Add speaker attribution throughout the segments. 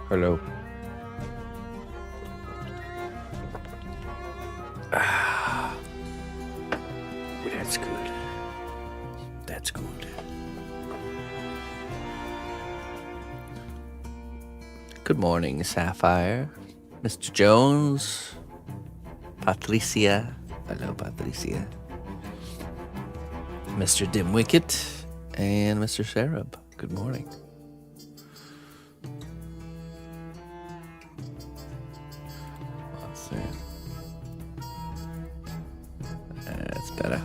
Speaker 1: Hello. Ah, that's good. That's good. Good morning, Sapphire. Mr. Jones. Patricia. Hello, Patricia. Mr. Dimwicket. And Mr. Sereb. Good morning. Let's see. That's better.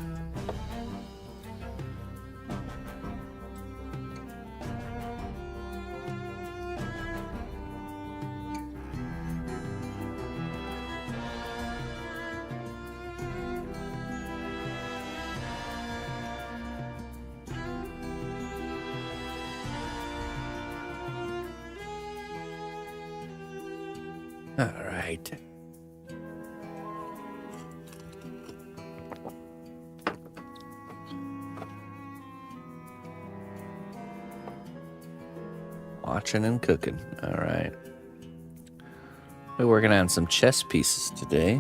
Speaker 1: All right. Watching and cooking. All right. We're working on some chess pieces today.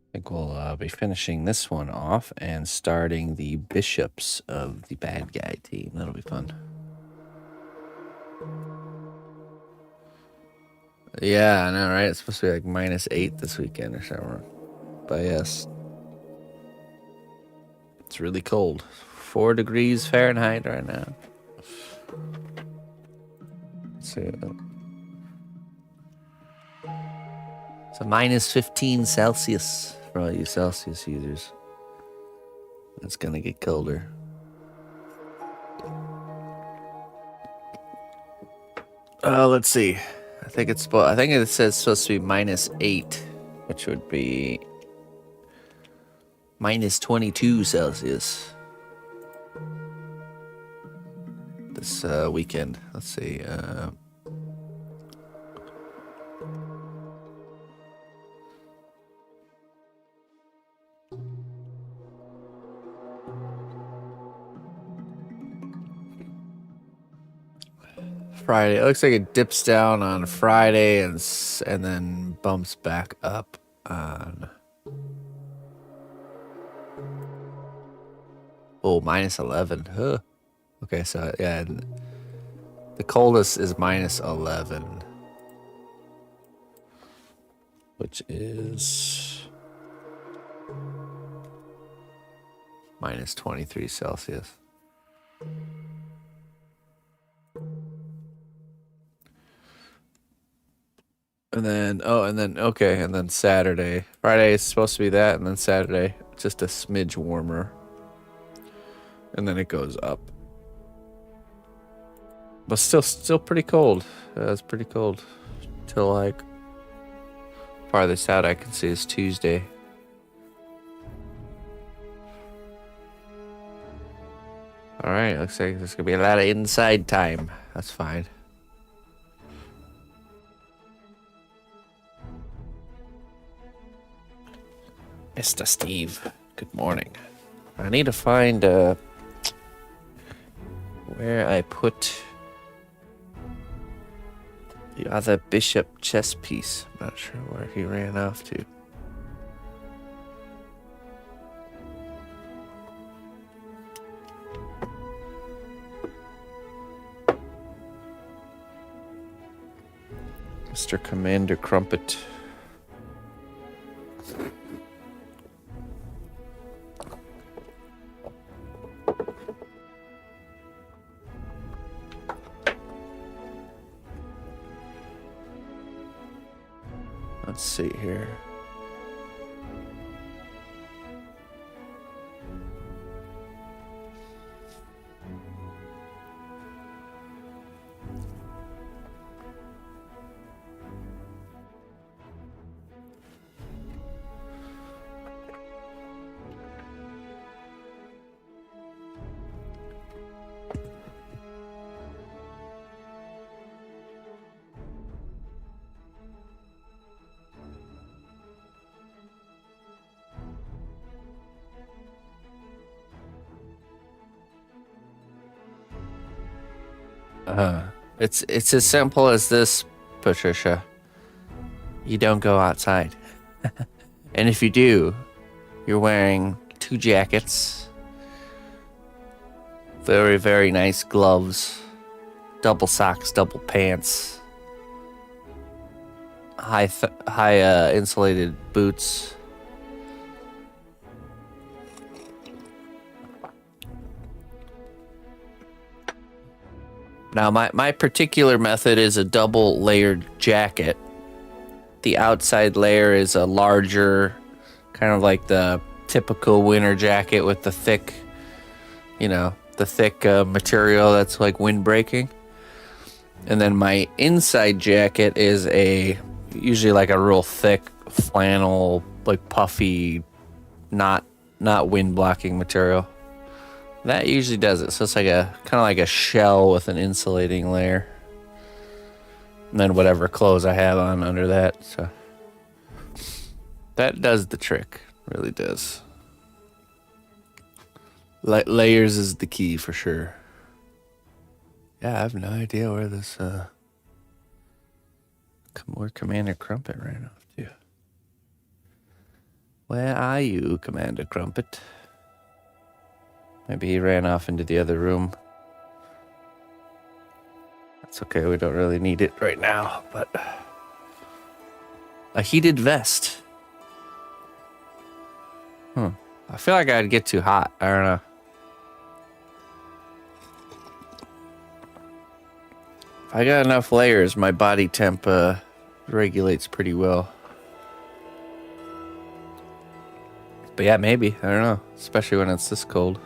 Speaker 1: I think we'll be finishing this one off and starting the bishops of the bad guy team. That'll be fun. Yeah, I know, right? It's supposed to be like -8 this weekend or something. But yes, it's really cold. 4 degrees Fahrenheit right now. Let's see. It's a -15 Celsius for all you Celsius users. It's gonna get colder. Let's see. I think it says it's supposed to be -8, which would be -22 Celsius this weekend. Let's see. Friday. It looks like it dips down on Friday and then bumps back up on. Oh, -11. Huh. Okay, so yeah, the coldest is -11, which is -23 Celsius. And then okay, and then Saturday. Friday is supposed to be that, and then Saturday just a smidge warmer. And then it goes up. But still pretty cold. It's pretty cold. Till like farthest out I can see is Tuesday. Alright, looks like there's gonna be a lot of inside time. That's fine. Mr. Steve, good morning. I need to find where I put the other bishop chess piece. I'm not sure where he ran off to. Mr. Commander Crumpet. Let's see here. It's as simple as this, Patricia. You don't go outside. And if you do, you're wearing 2 jackets, very, very nice gloves, double socks, double pants, high insulated boots. Now, my particular method is a double layered jacket. The outside layer is a larger, kind of like the typical winter jacket with the thick, material that's like windbreaking. And then my inside jacket is usually like a real thick flannel, like puffy, not wind blocking material. That usually does it. So it's like kind of like a shell with an insulating layer. And then whatever clothes I have on under that. So that does the trick. Really does. Layers is the key for sure. Yeah, I have no idea where this where Commander Crumpet ran off to. Where are you, Commander Crumpet? Maybe he ran off into the other room. That's okay, we don't really need it right now, but... A heated vest. I feel like I'd get too hot. I don't know. If I got enough layers, my body temp regulates pretty well. But yeah, maybe. I don't know. Especially when it's this cold.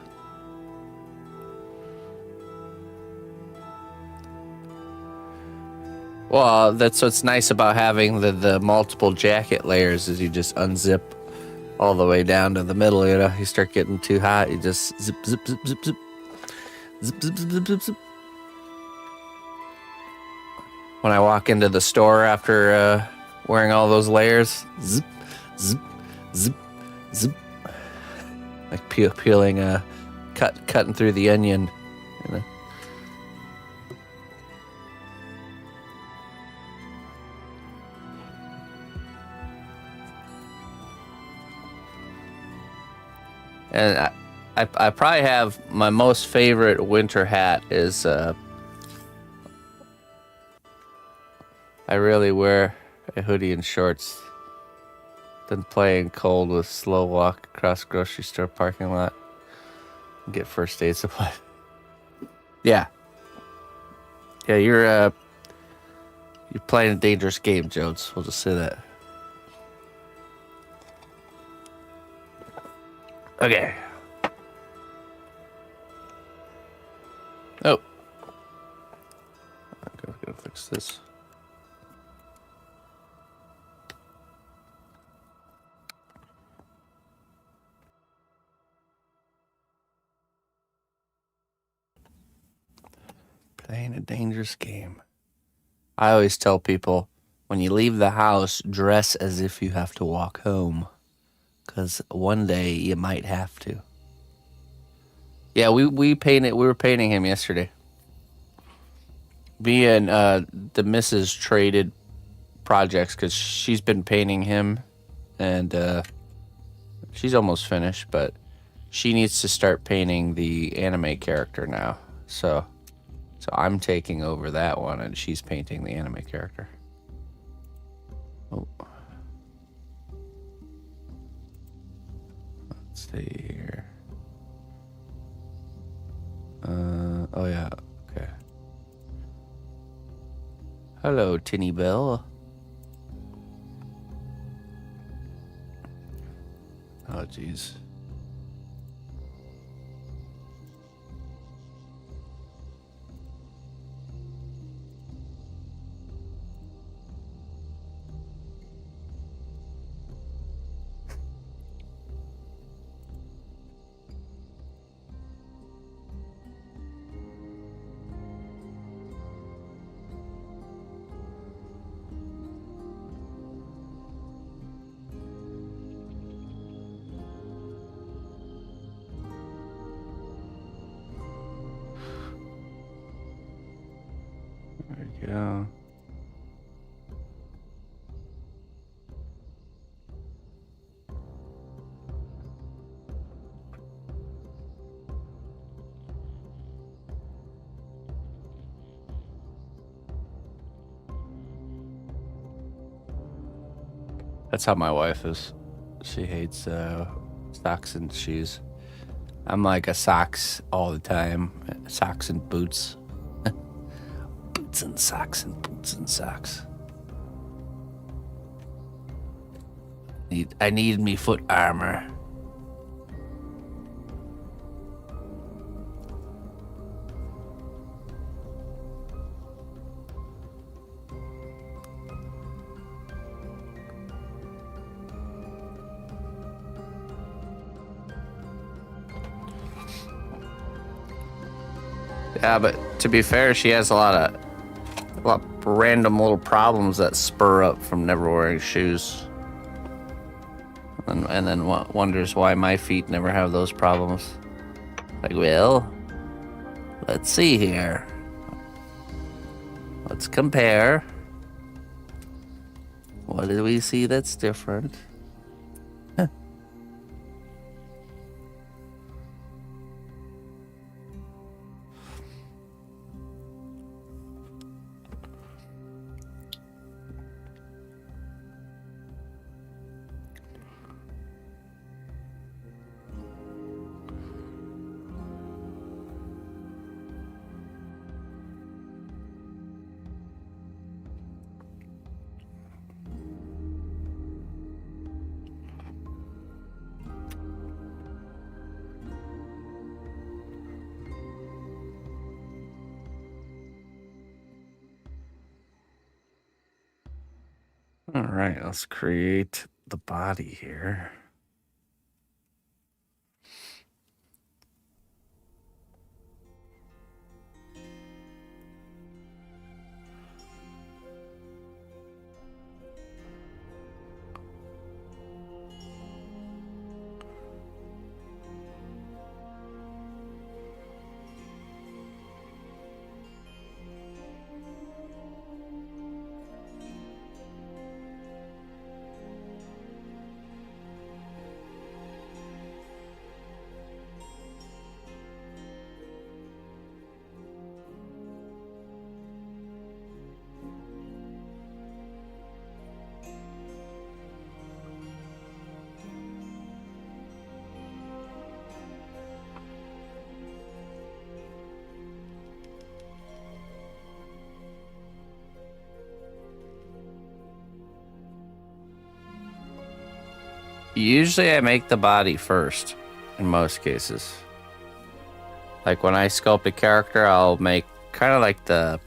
Speaker 1: Well, that's what's nice about having the multiple jacket layers is you just unzip all the way down to the middle, You start getting too hot, you just zip, zip, zip, zip, zip. Zip, zip, zip, zip, zip, zip. When I walk into the store after wearing all those layers, zip, zip, zip, zip. Like peeling, cutting through the onion, And I probably have my most favorite winter hat is I really wear a hoodie and shorts than playing cold with slow walk across grocery store parking lot and get first aid supply. Yeah, you're playing a dangerous game, Jones. We'll just say that. Okay. Oh. I'm gonna fix this. Playing a dangerous game. I always tell people, when you leave the house, dress as if you have to walk home. Because one day you might have to. Yeah, we were painting him yesterday. Me and the missus traded projects because she's been painting him, and she's almost finished, but she needs to start painting the anime character now. So I'm taking over that one, and she's painting the anime character. Oh. Let's see here. Oh yeah, okay. Hello, Tinny Bell. Oh, jeez. That's how my wife is. She hates socks and shoes. I'm like a socks all the time. Socks and boots. Boots and socks and boots and socks. I need me foot armor. Yeah, but to be fair, she has a lot of random little problems that spur up from never wearing shoes. And then wonders why my feet never have those problems. Like, well, let's see here. Let's compare. What do we see that's different? All right, let's create the body here. Usually I make the body first in most cases. Like when I sculpt a character, I'll make kind of like the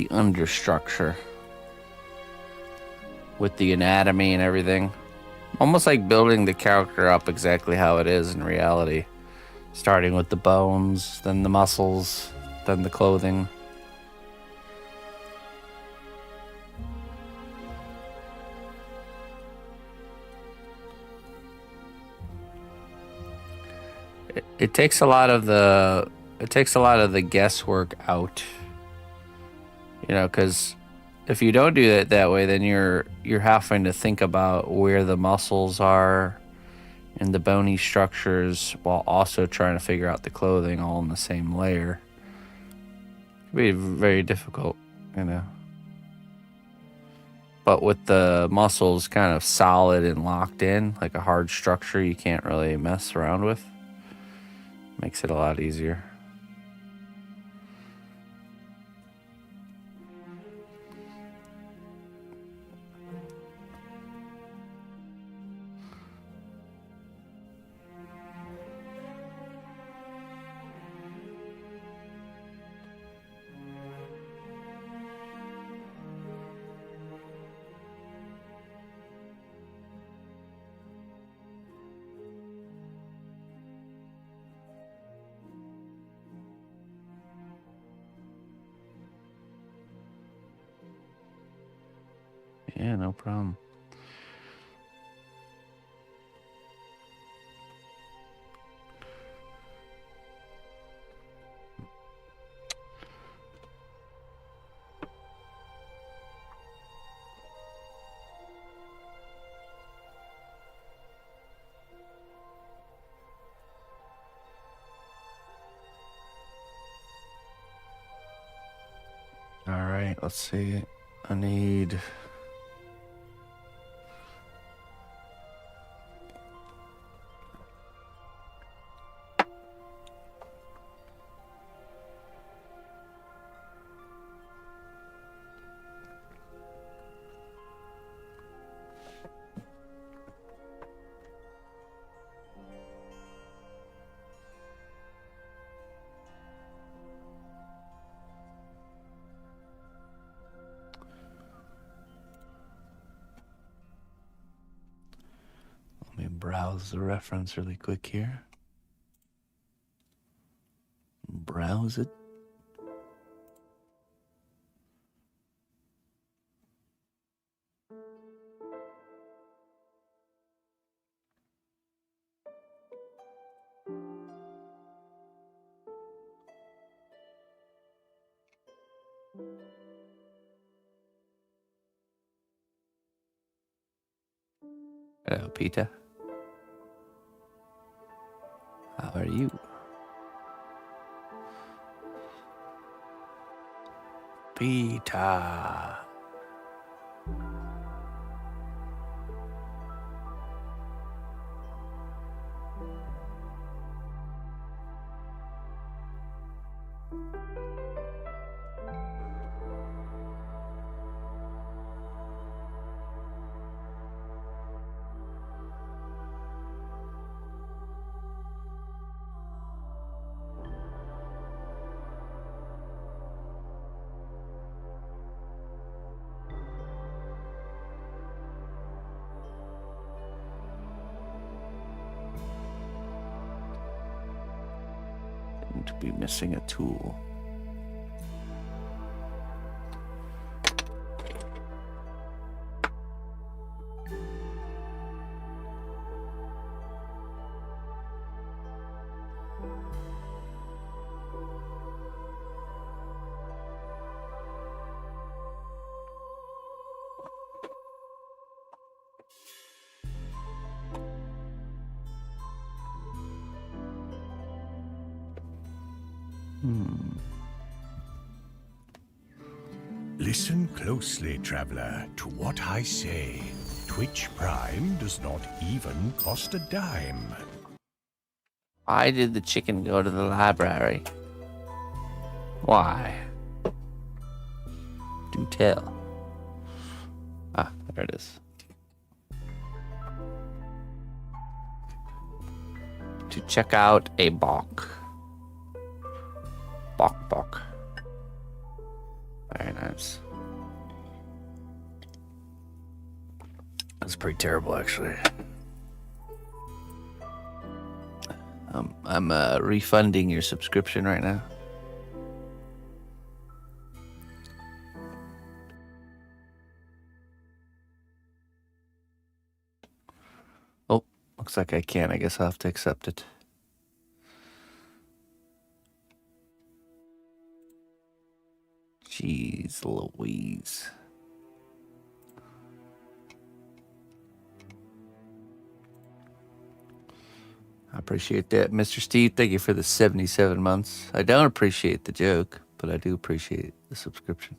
Speaker 1: understructure with the anatomy and everything. Almost like building the character up exactly how it is in reality. Starting with the bones, then the muscles, then the clothing. It takes a lot of the guesswork out. You know, because if you don't do it that way, then you're having to think about where the muscles are and the bony structures while also trying to figure out the clothing all in the same layer. It'd be very difficult, you know. But with the muscles kind of solid and locked in, like a hard structure you can't really mess around with, makes it a lot easier. Yeah, no problem. All right, let's see. I need Let me browse the reference really quick here. Browse it. Hello, Peter. How are you? Peter. To be missing a tool.
Speaker 2: Listen closely, traveler, to what I say. Twitch Prime does not even cost a dime.
Speaker 1: Why did the chicken go to the library? Why? Do tell. Ah, there it is. To check out a bok. Bok. Very nice. That's pretty terrible, actually. I'm refunding your subscription right now. Oh, looks like I can't. I guess I'll have to accept it. Jeez Louise. I appreciate that, Mr. Steve. Thank you for the 77 months. I don't appreciate the joke, but I do appreciate the subscription.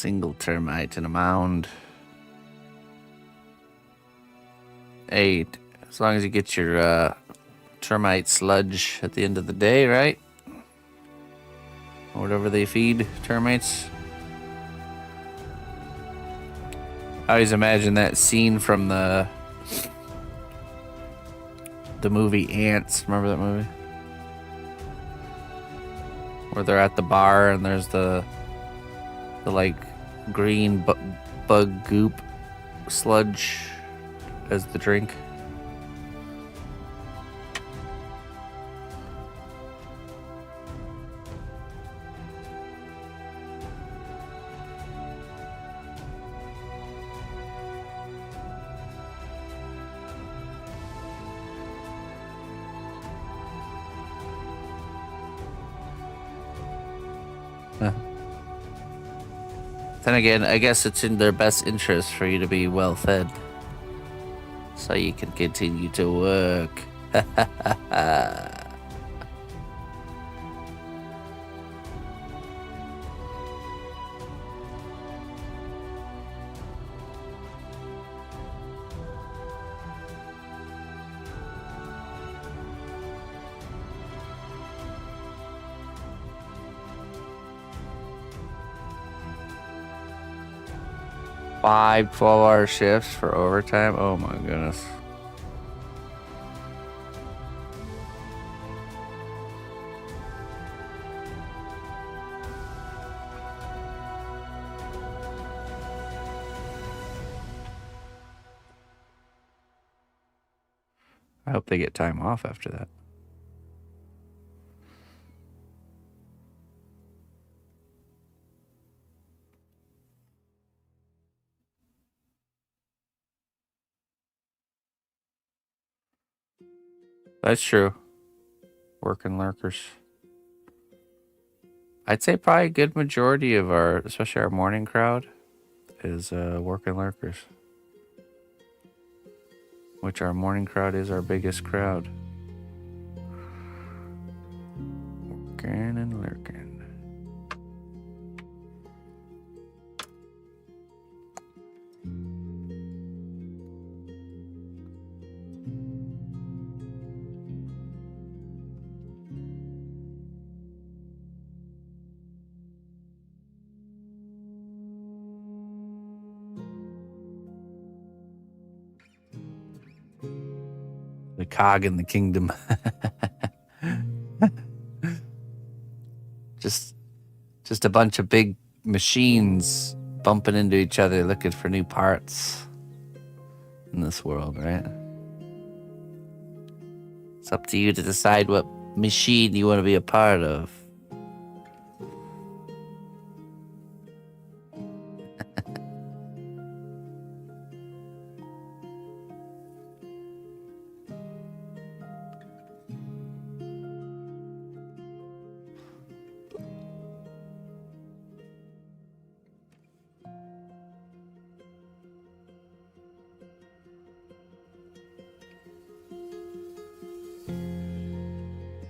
Speaker 1: Single termite in a mound. 8. As long as you get your termite sludge at the end of the day, right? Or whatever they feed termites. I always imagine that scene from the movie Ants. Remember that movie? Where they're at the bar and there's the like green bug goop sludge as the drink. Then again, I guess it's in their best interest for you to be well fed, so you can continue to work. 5 12-hour shifts for overtime? Oh my goodness. I hope they get time off after that. That's true. Working lurkers. I'd say probably a good majority of our, especially our morning crowd, is working lurkers. Which our morning crowd is our biggest crowd. Working and lurking. The cog in the kingdom. just a bunch of big machines bumping into each other looking for new parts in this world, right? It's up to you to decide what machine you want to be a part of.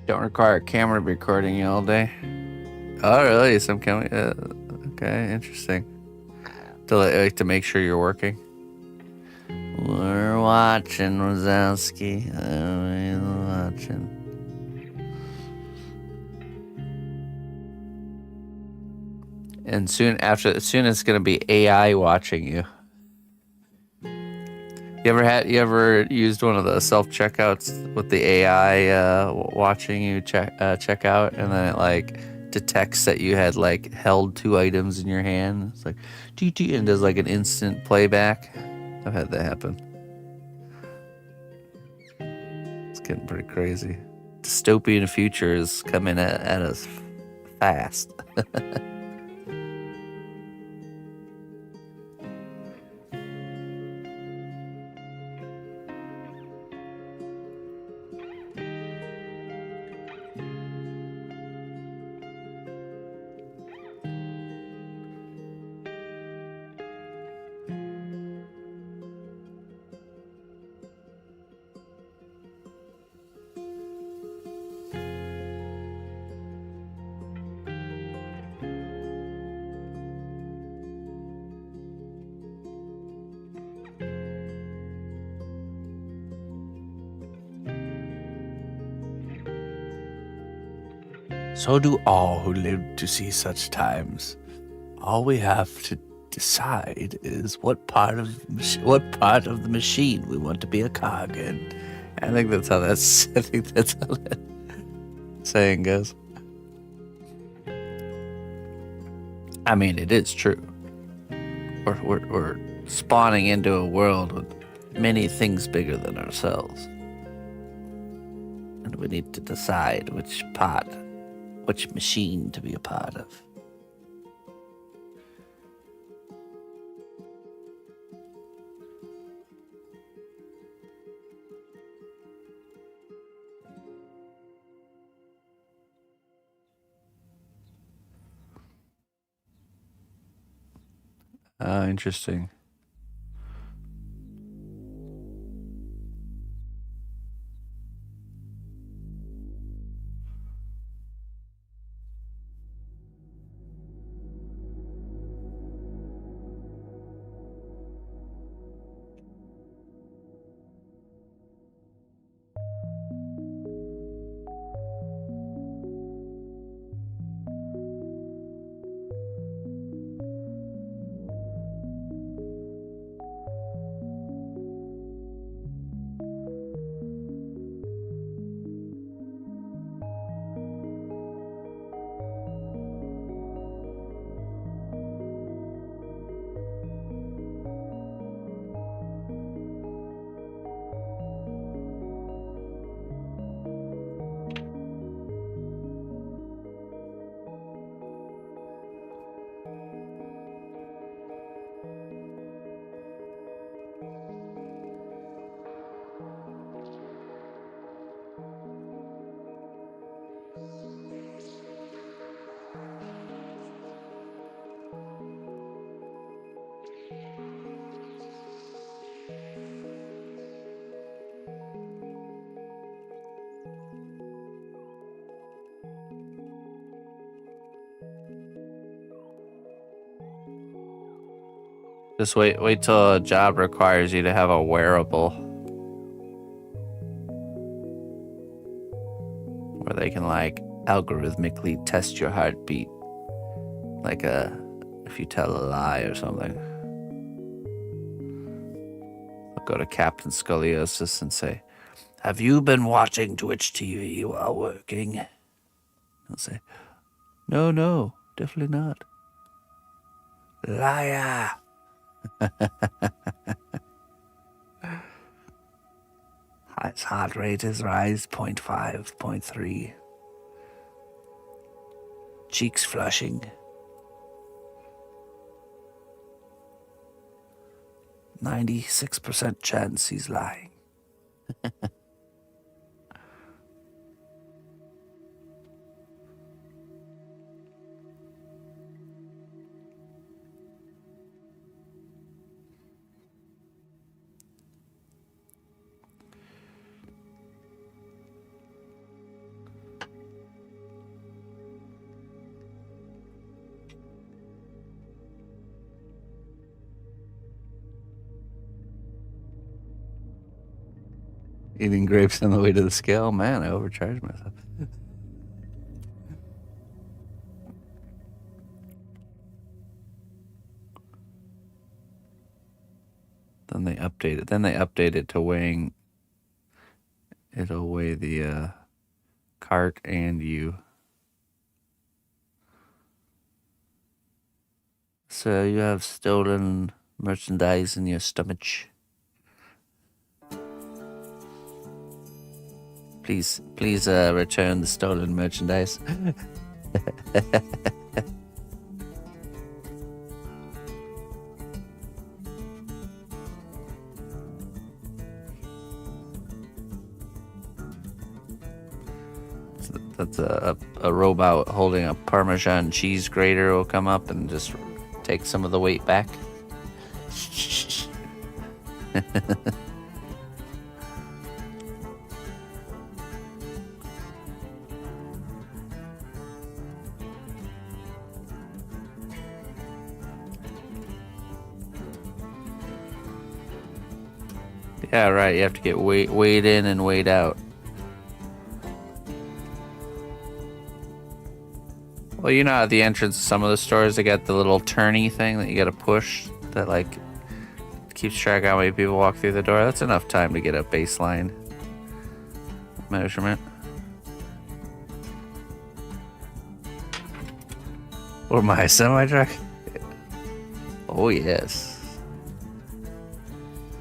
Speaker 1: Don't require a camera recording you all day. Oh, really? Some camera? Okay, interesting. To make sure you're working. We're watching, Wazowski. We're watching. And soon it's gonna be AI watching you. You ever used one of the self checkouts with the AI watching you check out, and then it like detects that you had like held 2 items in your hand. It's like and does like an instant playback. I've had that happen. It's getting pretty crazy. Dystopian future is coming at us fast. So do all who lived to see such times. All we have to decide is what part of the machine we want to be a cog in. I think that's how that saying goes. I mean, it is true. We're spawning into a world with many things bigger than ourselves. And we need to decide which machine to be a part of. Interesting. Just wait till a job requires you to have a wearable where they can like algorithmically test your heartbeat, like if you tell a lie or something. I'll go to Captain Scoliosis and say, "Have you been watching Twitch TV while working?" He'll say, No, definitely not." Liar. His heart rate is rise 0.5, 0.3. Cheeks flushing. 96% chance he's lying. Eating grapes on the way to the scale. Man, I overcharged myself. Then they update it to weighing. It'll weigh the cart and you. So you have stolen merchandise in your stomach. Please return the stolen merchandise. That's a robot holding a Parmesan cheese grater will come up and just take some of the weight back. Yeah, right. You have to get weighed in and weighed out. Well, you know, at the entrance of some of the stores, they got the little turny thing that you got to push that, like, keeps track of how many people walk through the door. That's enough time to get a baseline measurement. Or my semi-truck? Oh, yes.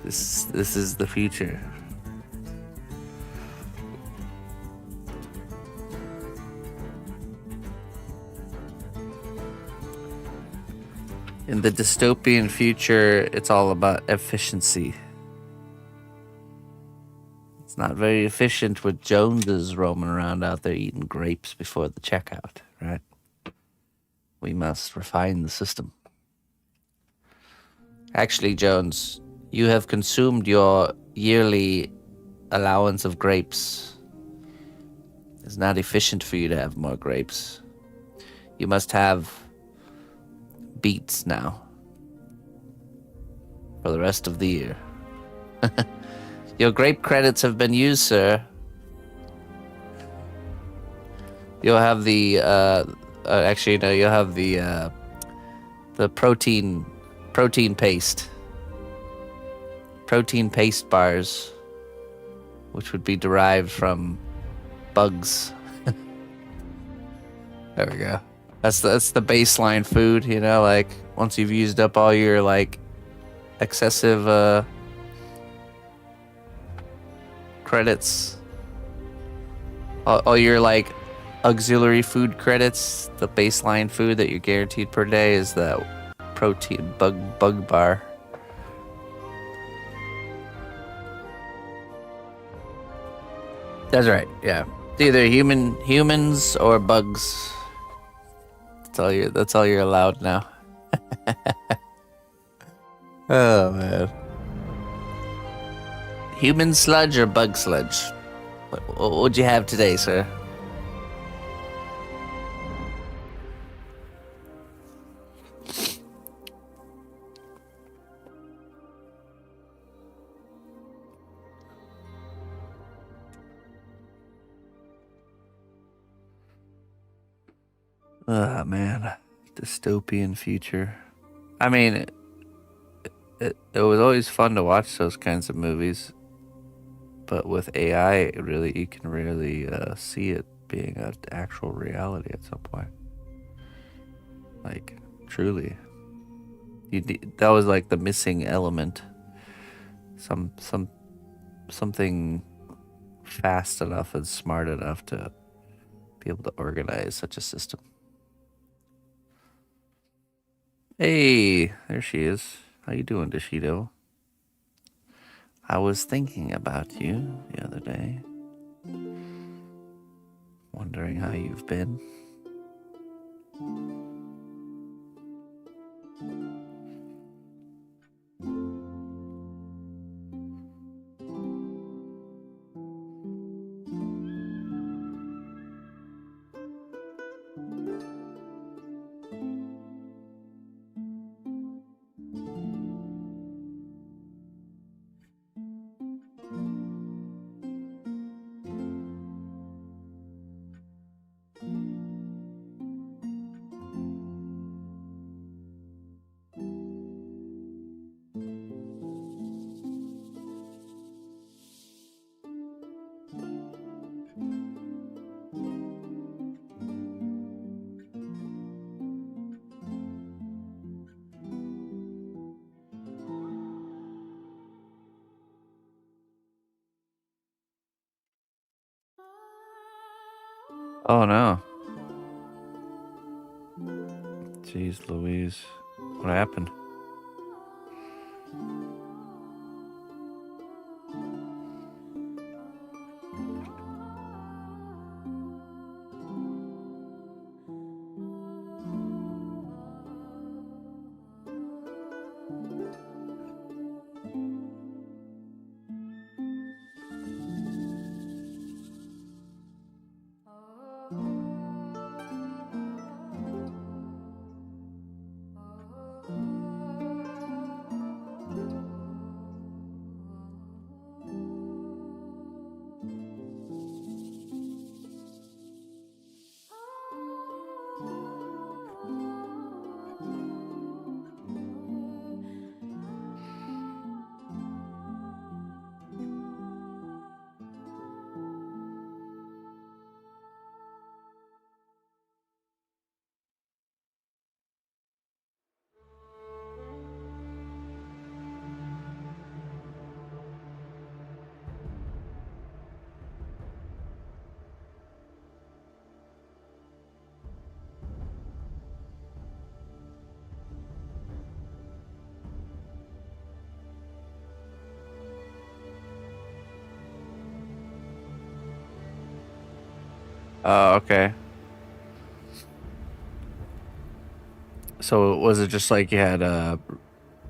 Speaker 1: This is the future. In the dystopian future, it's all about efficiency. It's not very efficient with Joneses roaming around out there eating grapes before the checkout, right? We must refine the system. Actually, Jones, you have consumed your yearly allowance of grapes. It's not efficient for you to have more grapes. You must have beets now for the rest of the year. Your grape credits have been used, sir. You'll have the actually no, you'll have the protein paste. Protein paste bars, which would be derived from bugs. There we go. That's the baseline food, you know, like once you've used up all your like excessive credits, all your like auxiliary food credits, the baseline food that you're guaranteed per day is the protein bug bar. That's right, yeah. It's either humans or bugs. That's all you're allowed now. Oh man. Human sludge or bug sludge? What'd you have today, sir? Ah, man. Dystopian future. I mean, it was always fun to watch those kinds of movies. But with AI, you can really see it being an actual reality at some point. Like, truly. That was like the missing element. Something fast enough and smart enough to be able to organize such a system. Hey, there she is. How you doing, Dishido? I was thinking about you the other day. Wondering how you've been. Oh no. Jeez Louise. What happened? Oh, okay. So was it just like you had a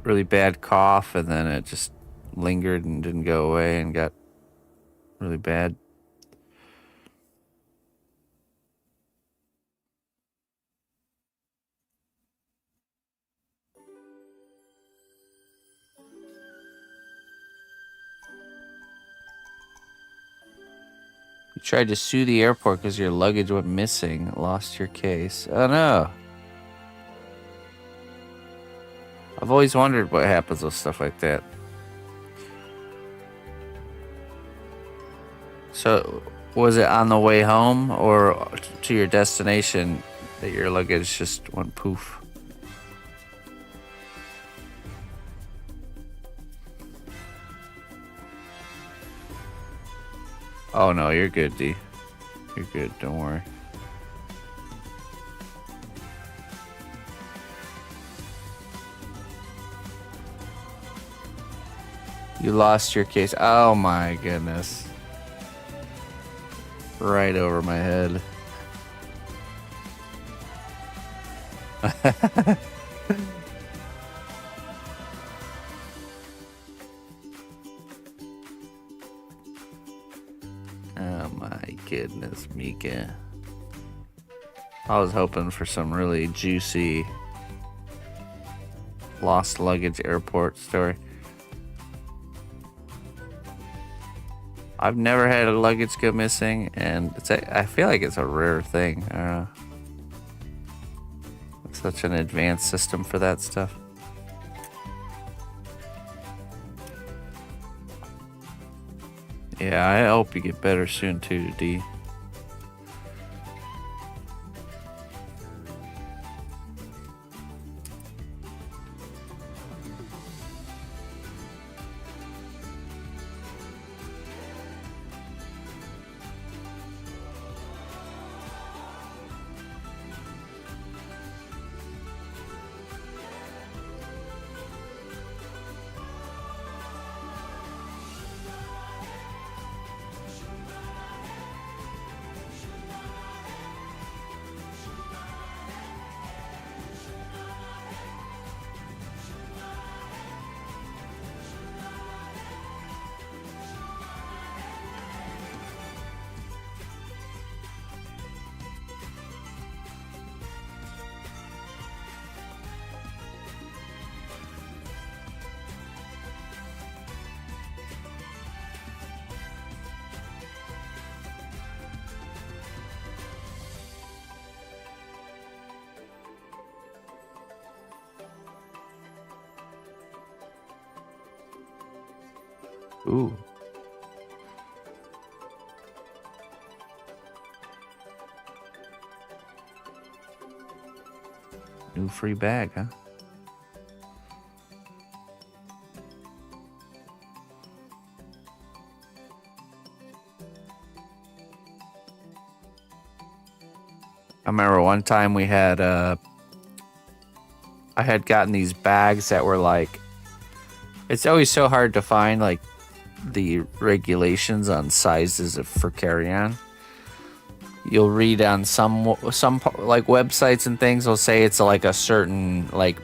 Speaker 1: really bad cough and then it just lingered and didn't go away and got really bad? You tried to sue the airport because your luggage went missing, lost your case. Oh no. I've always wondered what happens with stuff like that. So, was it on the way home or to your destination that your luggage just went poof? Oh no, you're good, D. You're good, don't worry. You lost your case. Oh my goodness. Right over my head. Oh my goodness, Mika. I was hoping for some really juicy lost luggage airport story. I've never had a luggage go missing, and I feel like it's a rare thing. I don't know. It's such an advanced system for that stuff. Yeah, I hope you get better soon too, D. Ooh. New free bag, huh? I remember one time we had I had gotten these bags that were like, it's always so hard to find like the regulations on sizes for carry-on. You'll read on some like websites and things, they'll say it's like a certain like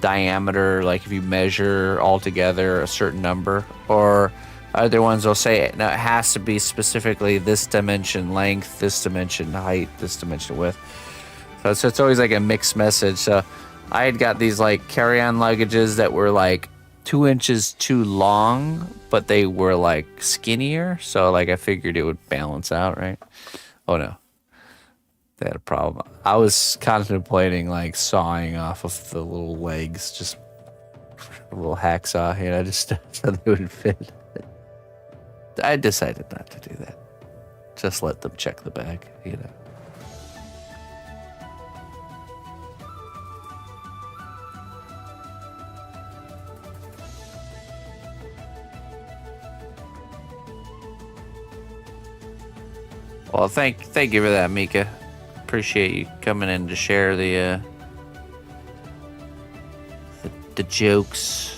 Speaker 1: diameter, like if you measure all together a certain number, or other ones will say no, it has to be specifically this dimension length, this dimension height, this dimension width. So it's always like a mixed message. So I had got these like carry-on luggages that were like 2 inches too long, but they were like skinnier. So like I figured it would balance out, right? Oh no, they had a problem. I was contemplating like sawing off of the little legs, just a little hacksaw, you know, just so they would fit. I decided not to do that. Just let them check the bag, you know. Well, thank you for that, Mika. Appreciate you coming in to share the jokes.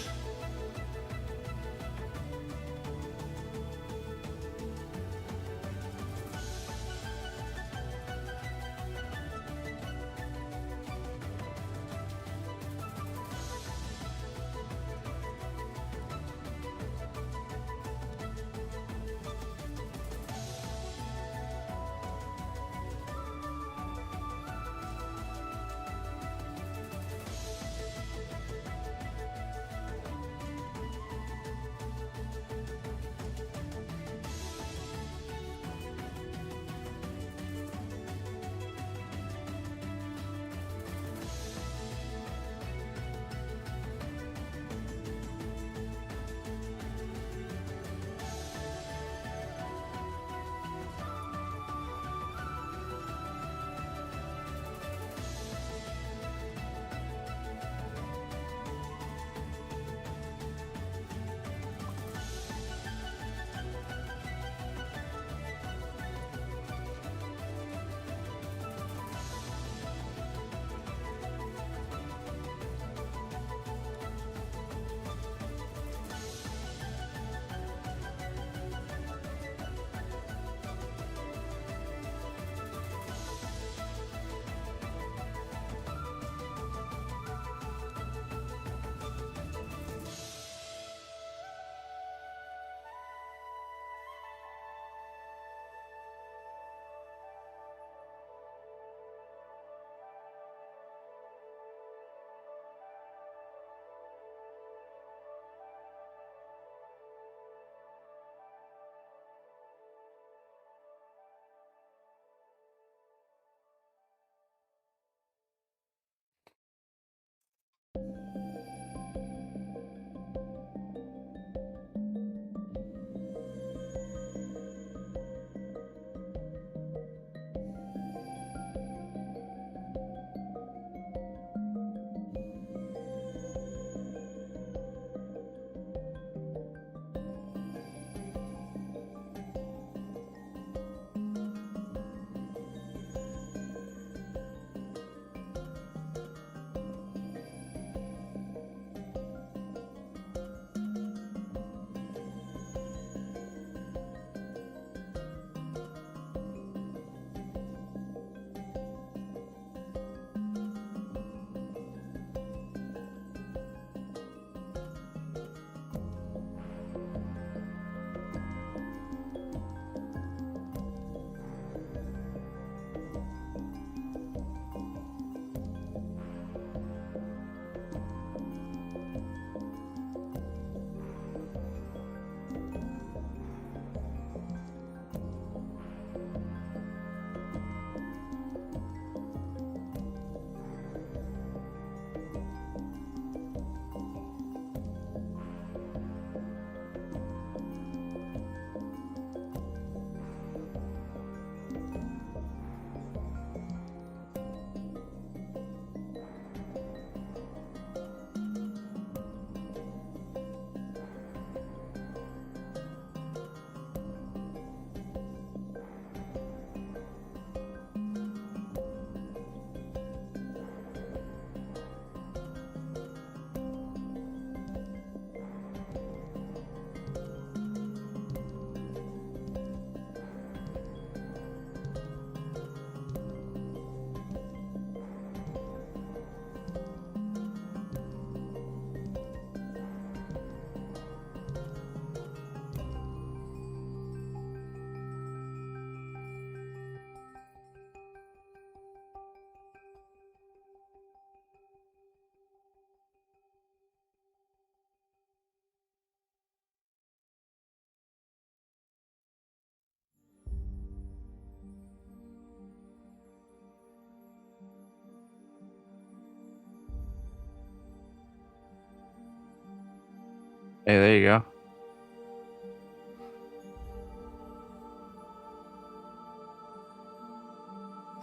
Speaker 1: Hey, there you go.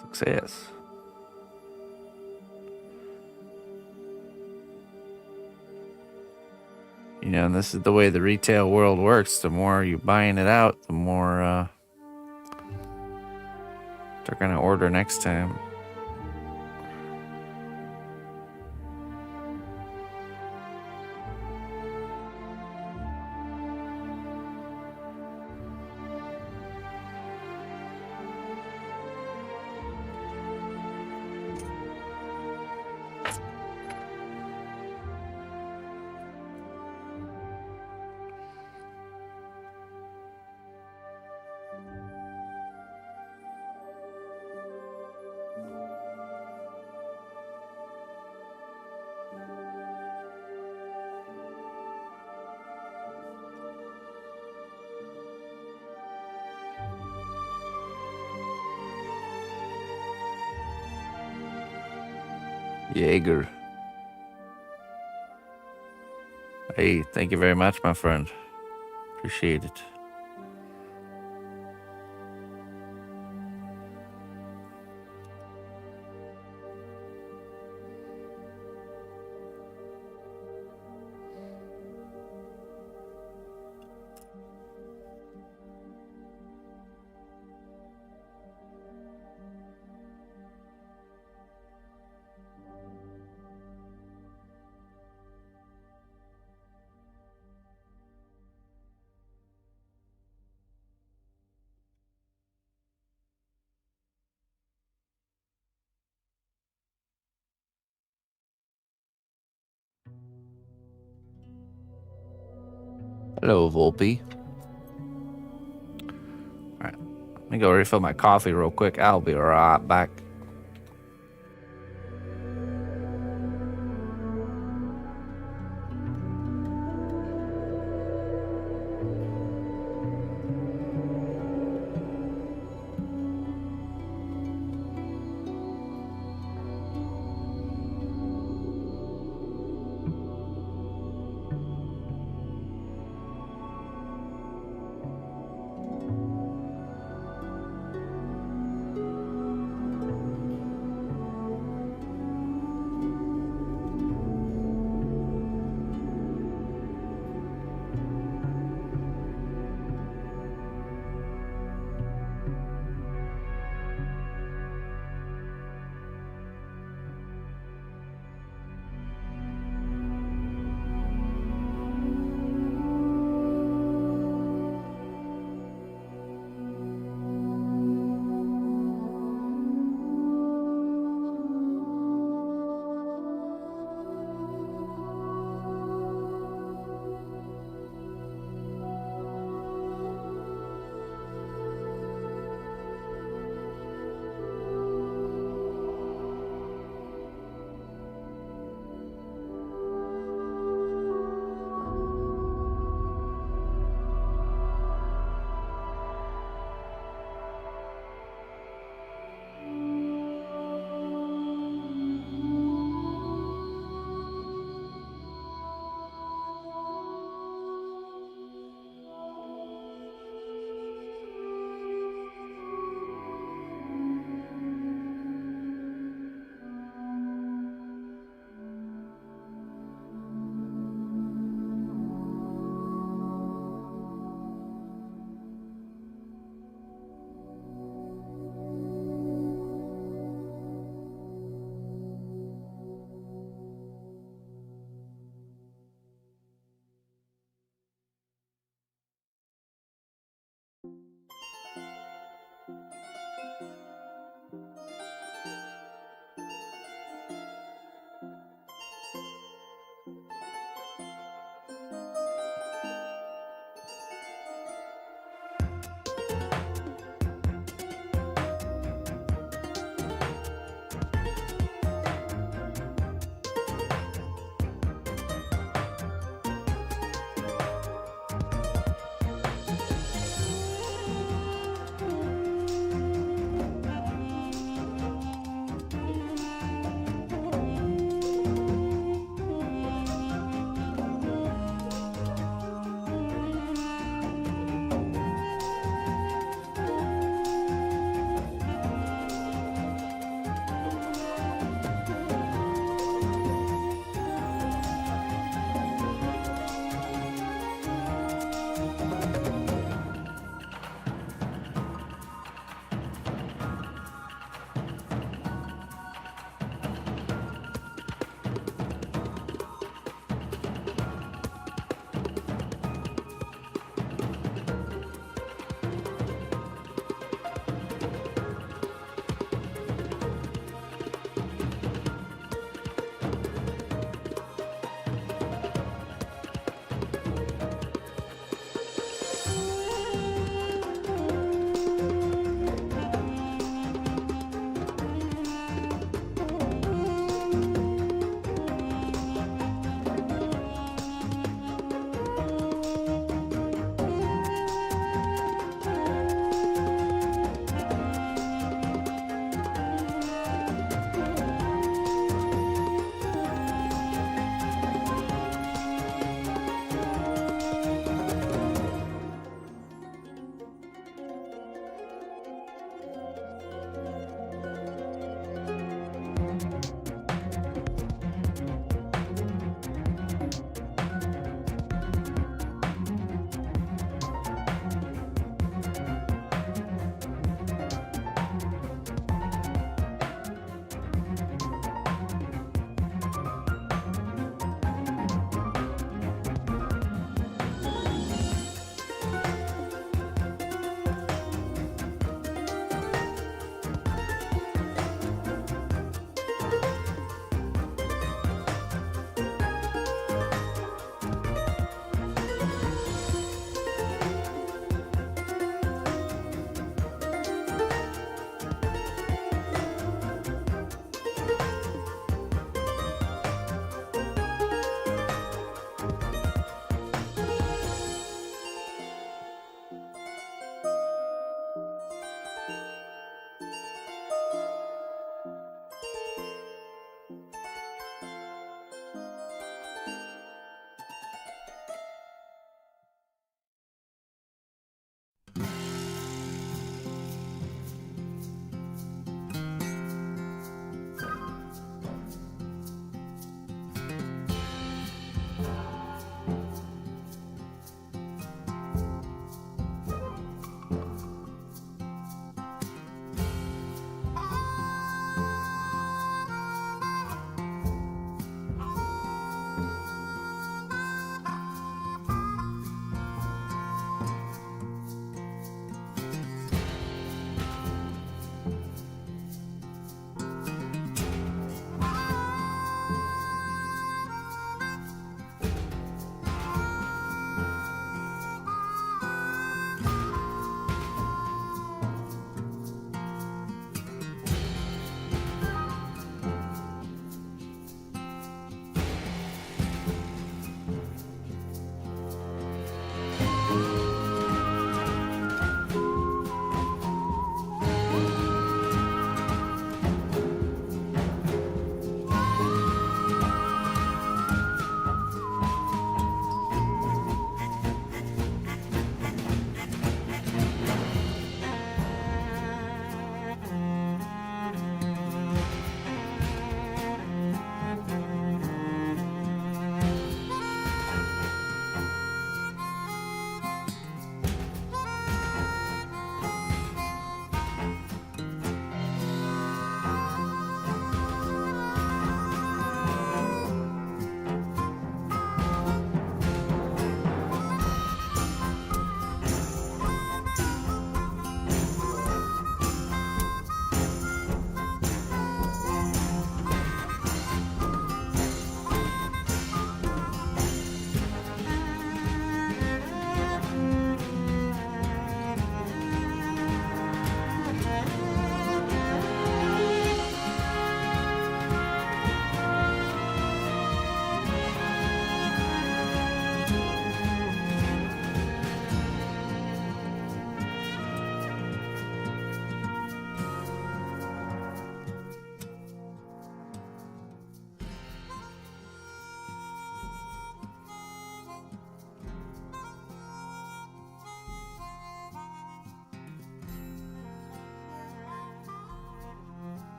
Speaker 1: Success. You know, and this is the way the retail world works. The more you're buying it out, the more they're going to order next time. Jaeger. Hey, thank you very much, my friend. Appreciate it. Hello, Volpe. Alright, let me go refill my coffee real quick. I'll be right back.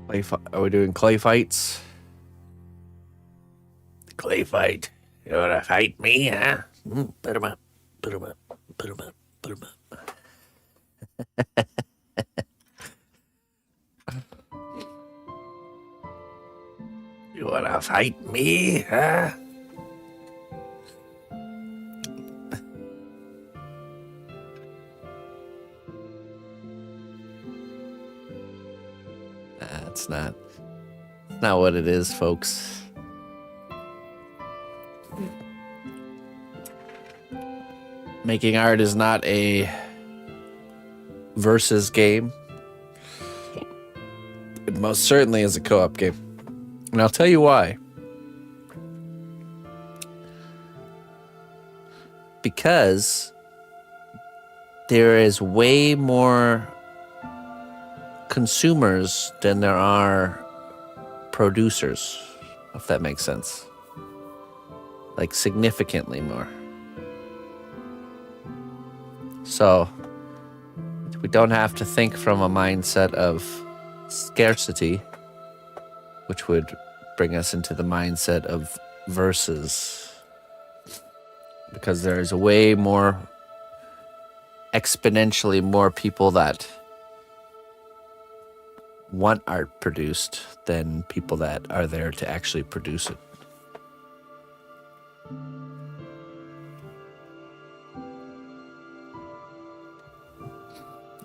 Speaker 1: Are we doing clay fights?
Speaker 2: Clay fight. You wanna fight me, huh? Put 'em up. Put 'em up. Put 'em up. Put 'em up. You wanna fight me, huh?
Speaker 1: It's not what it is, folks. Making art is not a versus game. It most certainly is a co-op game. And I'll tell you why. Because there is way more consumers than there are producers, if that makes sense. Like significantly more. So we don't have to think from a mindset of scarcity, which would bring us into the mindset of versus. Because there's way more, exponentially more people that want art produced than people that are there to actually produce it.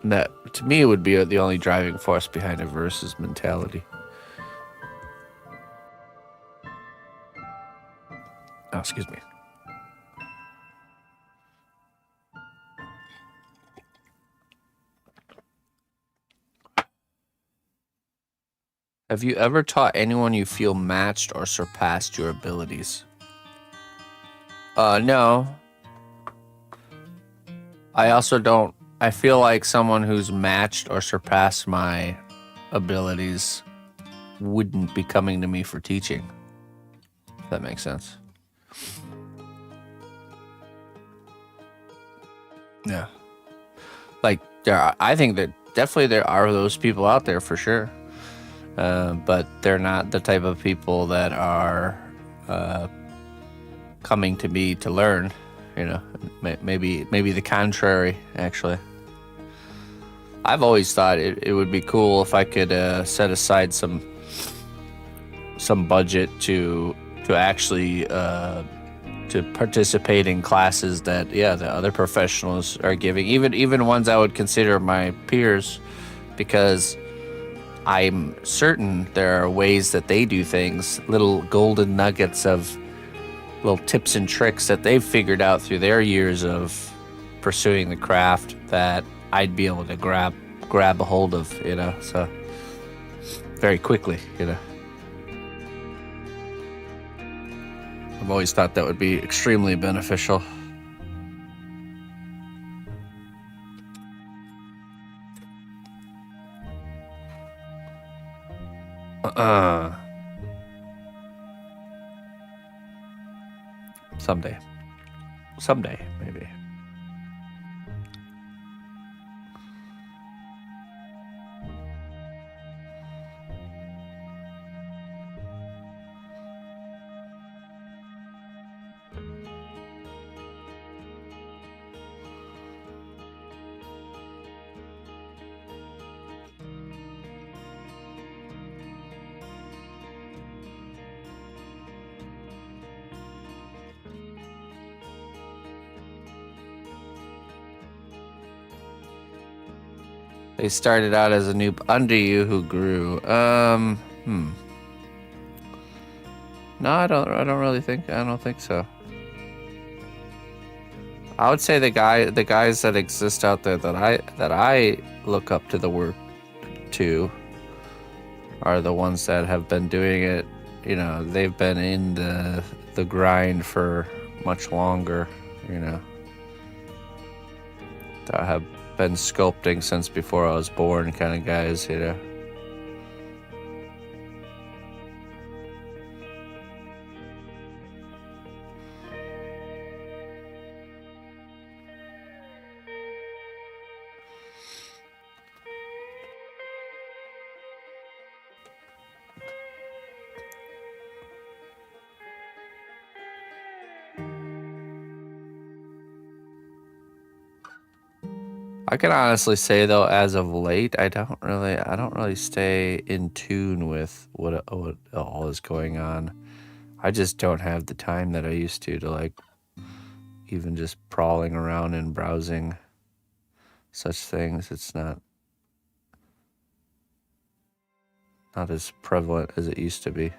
Speaker 1: And that, to me, would be the only driving force behind a versus mentality. Oh, excuse me. Have you ever taught anyone you feel matched or surpassed your abilities? No. I also don't. I feel like someone who's matched or surpassed my abilities wouldn't be coming to me for teaching. If that makes sense. Yeah. Like, I think that definitely there are those people out there for sure. But they're not the type of people that are coming to me to learn. You know, maybe the contrary, actually. I've always thought it would be cool if I could set aside some budget to actually to participate in classes that the other professionals are giving, even ones I would consider my peers, because I'm certain there are ways that they do things, little golden nuggets of little tips and tricks that they've figured out through their years of pursuing the craft that I'd be able to grab a hold of, you know, so very quickly, you know. I've always thought that would be extremely beneficial. Someday, maybe. They started out as a noob under you who grew. No, I don't really think. I don't think so. I would say the guys that exist out there that I look up to the work to are the ones that have been doing it. You know, they've been in the grind for much longer. You know, that have been sculpting since before I was born, kind of guys. You know. I can honestly say though, as of late, I don't really stay in tune with what all is going on. I just don't have the time that I used to like even just prowling around and browsing such things. It's not as prevalent as it used to be.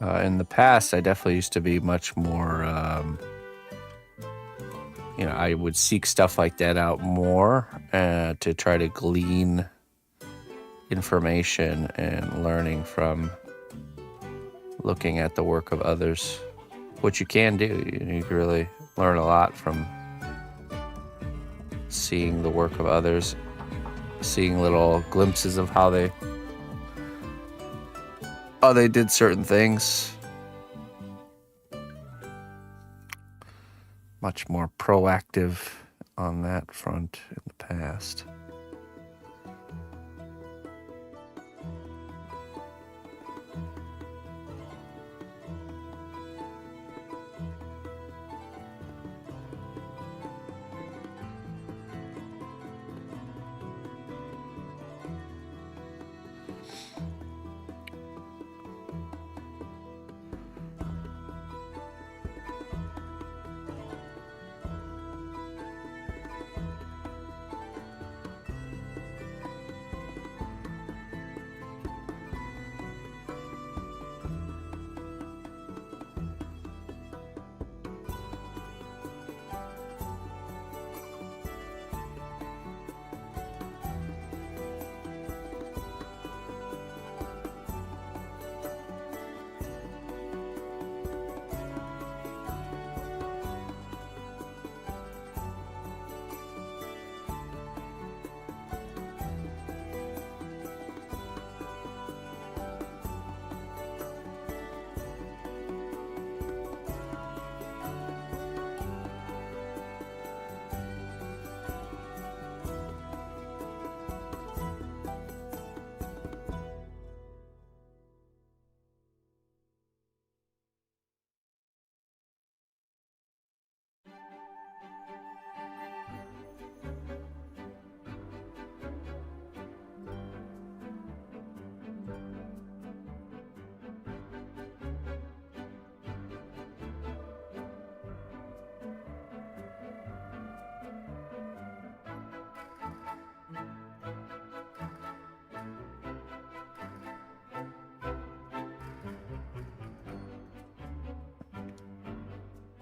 Speaker 1: In the past, I definitely used to be much more, I would seek stuff like that out more to try to glean information and learning from looking at the work of others, which you can do. You can really learn a lot from seeing the work of others, seeing little glimpses of how they did certain things. Much more proactive on that front in the past.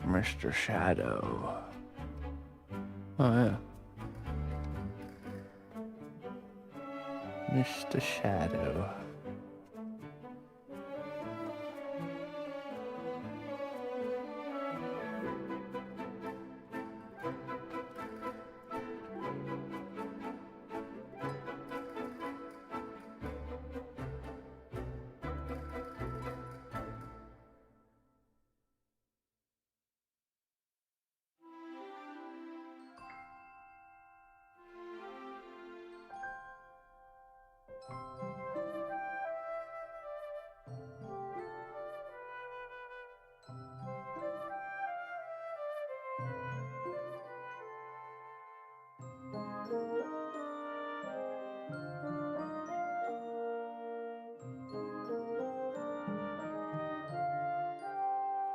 Speaker 1: Mr. Shadow. Oh, yeah. Mr. Shadow.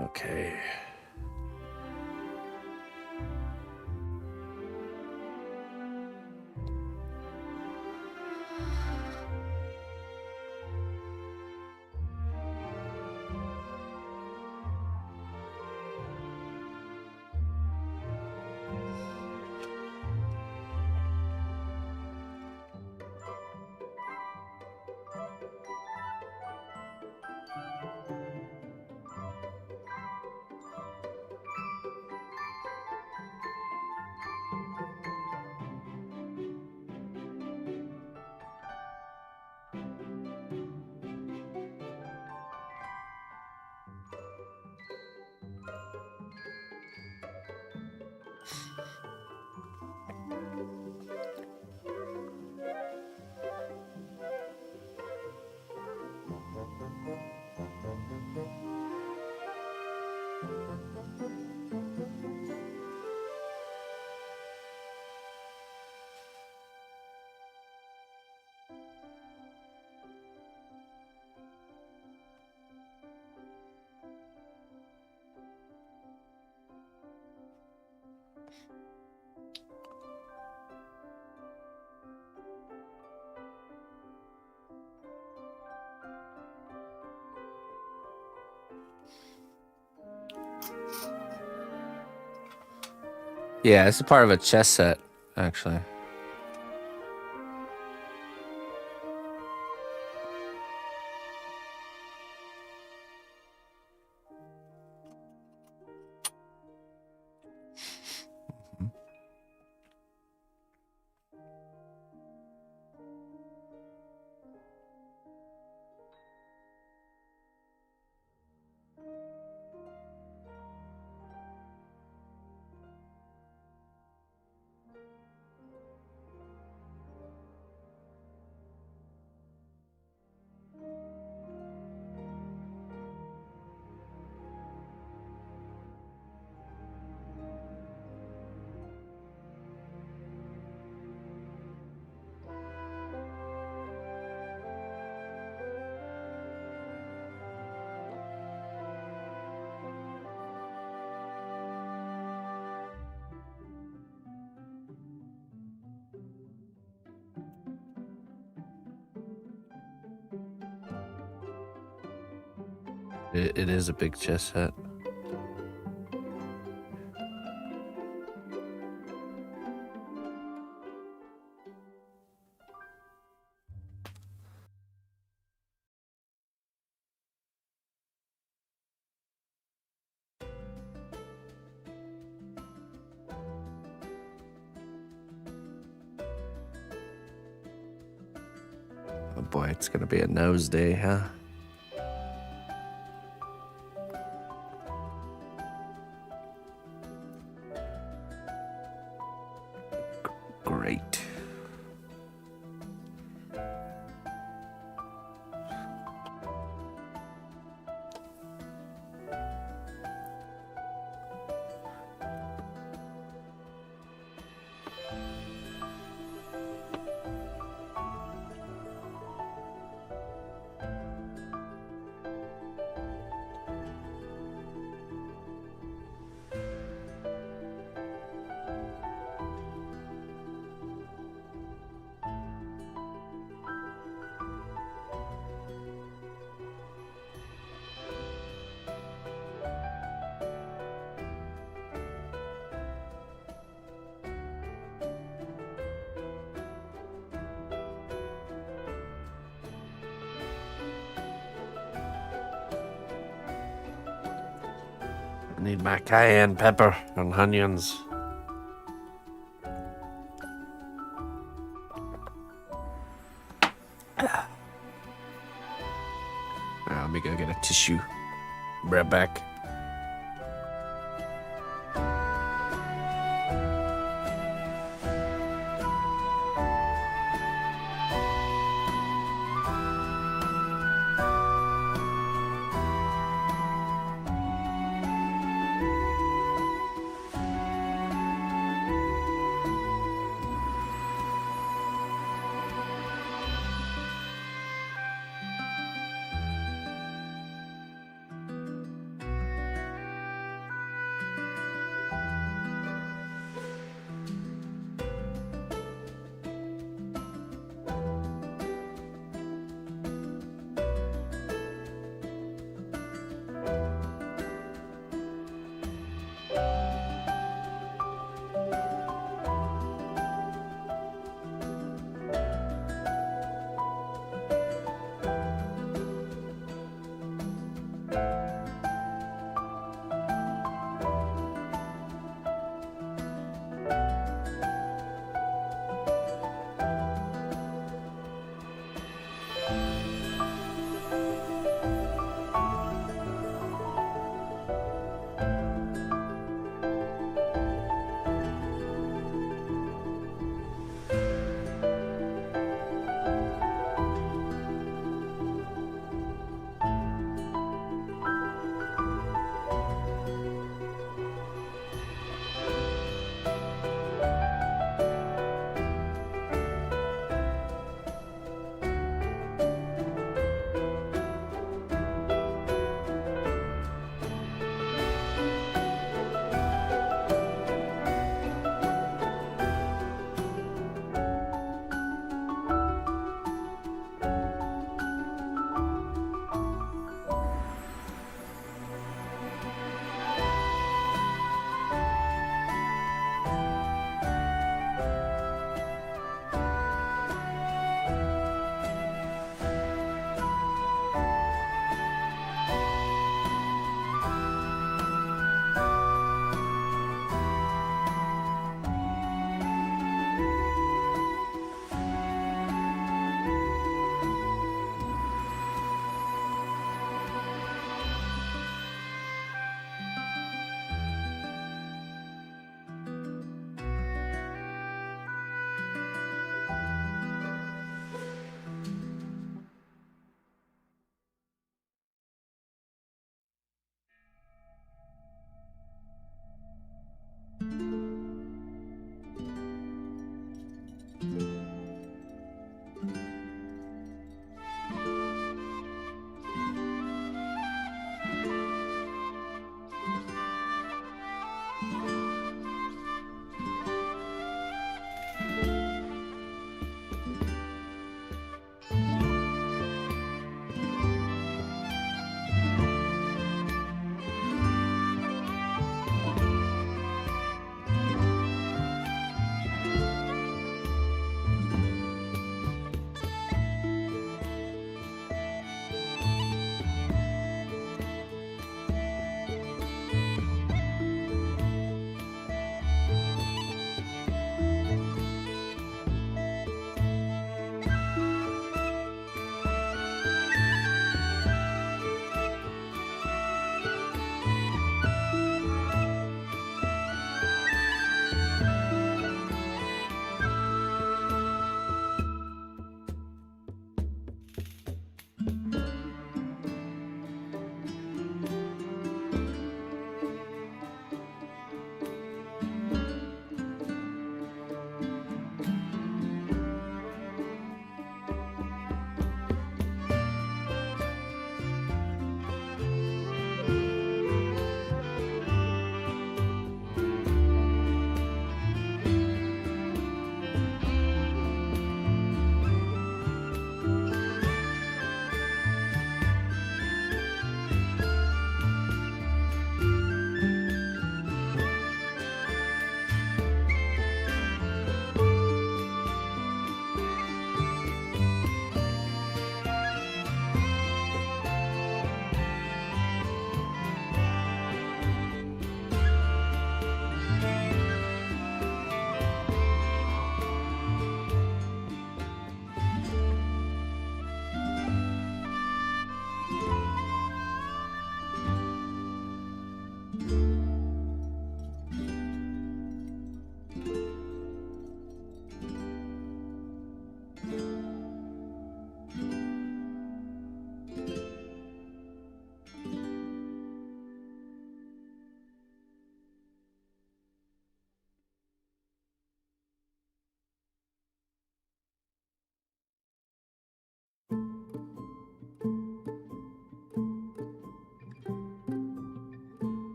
Speaker 1: Okay. Yeah, it's a part of a chess set, actually. It is a big chess set. Oh boy, it's gonna be a nose day, huh? Great. I need my cayenne pepper and onions. Let me go get a tissue. Be right back.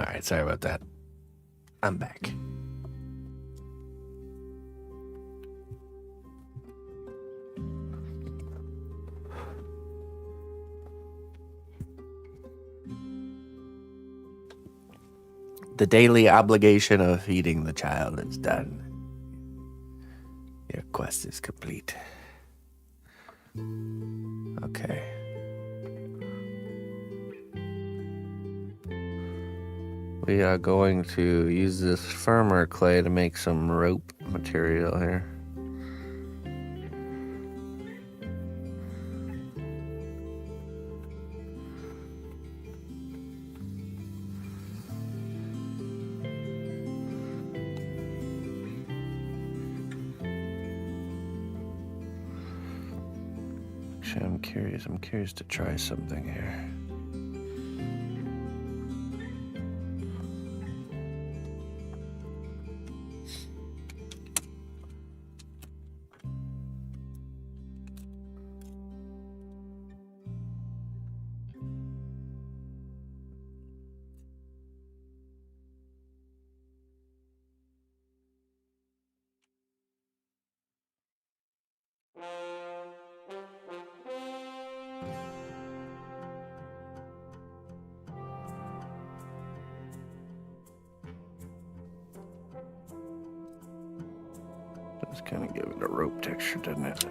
Speaker 1: All right, sorry about that. I'm back. The daily obligation of feeding the child is done. Your quest is complete. Okay. We are going to use this firmer clay to make some rope material here. Actually, I'm curious to try something here. Just kind of give it a rope texture, doesn't it?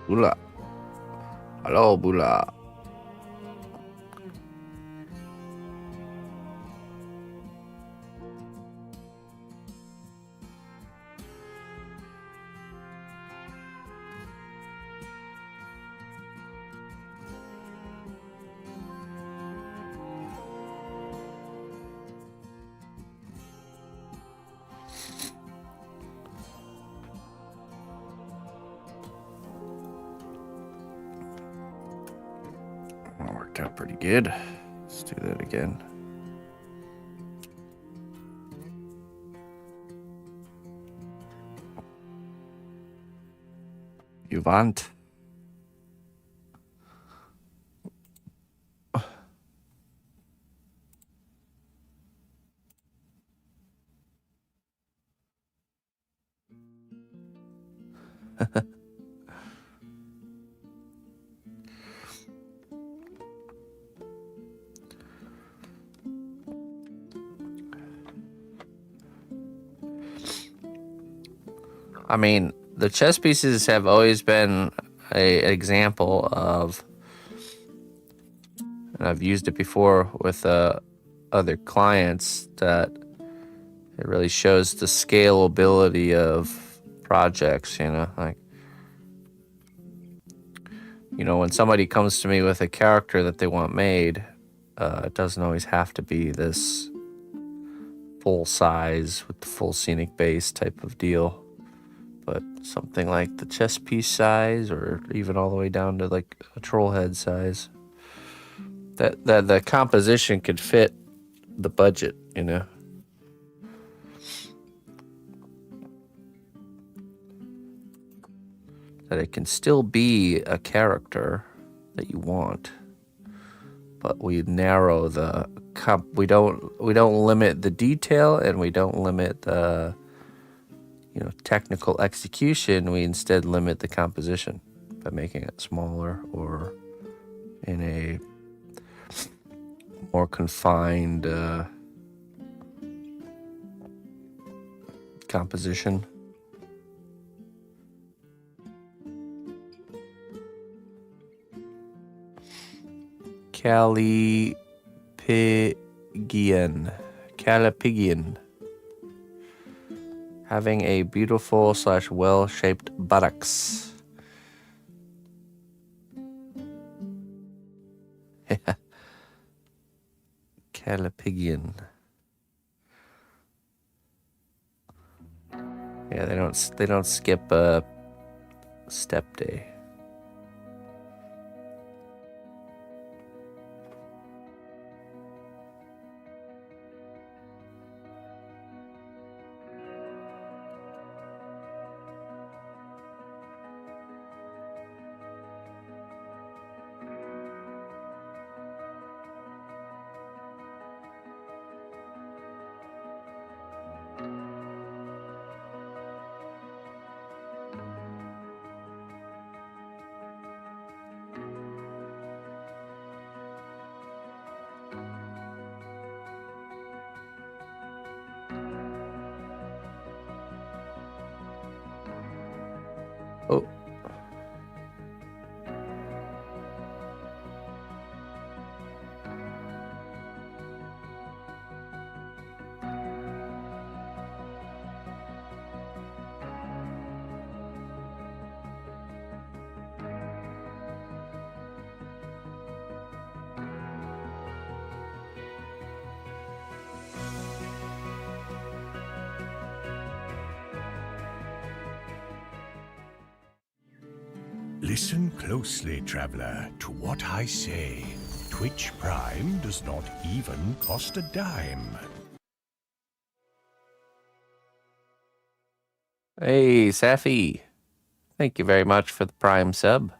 Speaker 1: Bula. Hello, Bula. That worked out pretty good. Let's do that again. You want? I mean, the chess pieces have always been an example of, and I've used it before with other clients, that it really shows the scalability of projects, you know, like, you know, when somebody comes to me with a character that they want made, it doesn't always have to be this full size with the full scenic base type of deal, but something like the chess piece size, or even all the way down to like a troll head size, that the composition could fit the budget, you know. That it can still be a character that you want, but we narrow the we don't limit the detail, and we don't limit the, you know, technical execution. We instead limit the composition by making it smaller or in a more confined composition. Calipigian. Having a beautiful / well-shaped buttocks. Calipigian. Yeah, they don't skip a step day. Oh.
Speaker 2: Listen closely, traveler, to what I say. Twitch Prime does not even cost a dime.
Speaker 1: Hey, Safi. Thank you very much for the Prime sub.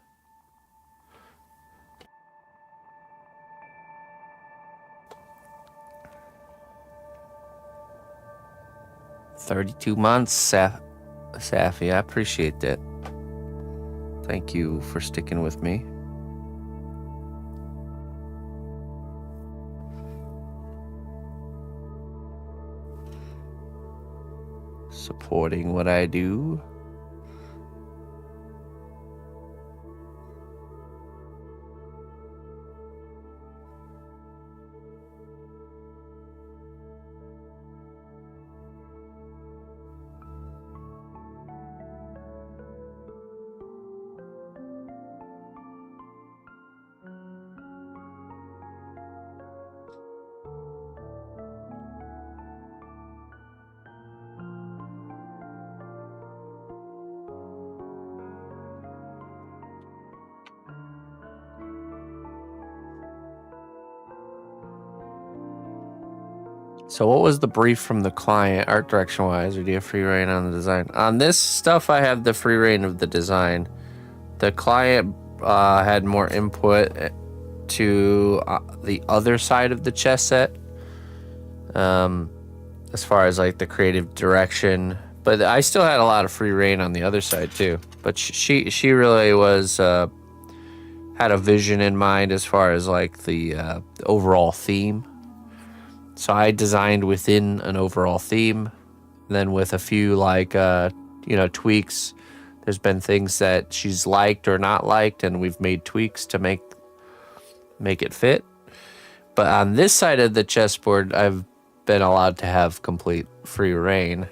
Speaker 1: $32 Safi. I appreciate that. Thank you for sticking with me. Supporting what I do. So what was the brief from the client, art direction-wise, or do you have free reign on the design? On this stuff, I have the free reign of the design. The client had more input to the other side of the chess set, as far as like the creative direction. But I still had a lot of free reign on the other side too. But she really was had a vision in mind as far as like the overall theme. So I designed within an overall theme, then with a few like tweaks. There's been things that she's liked or not liked, and we've made tweaks to make it fit. But on this side of the chessboard, I've been allowed to have complete free reign.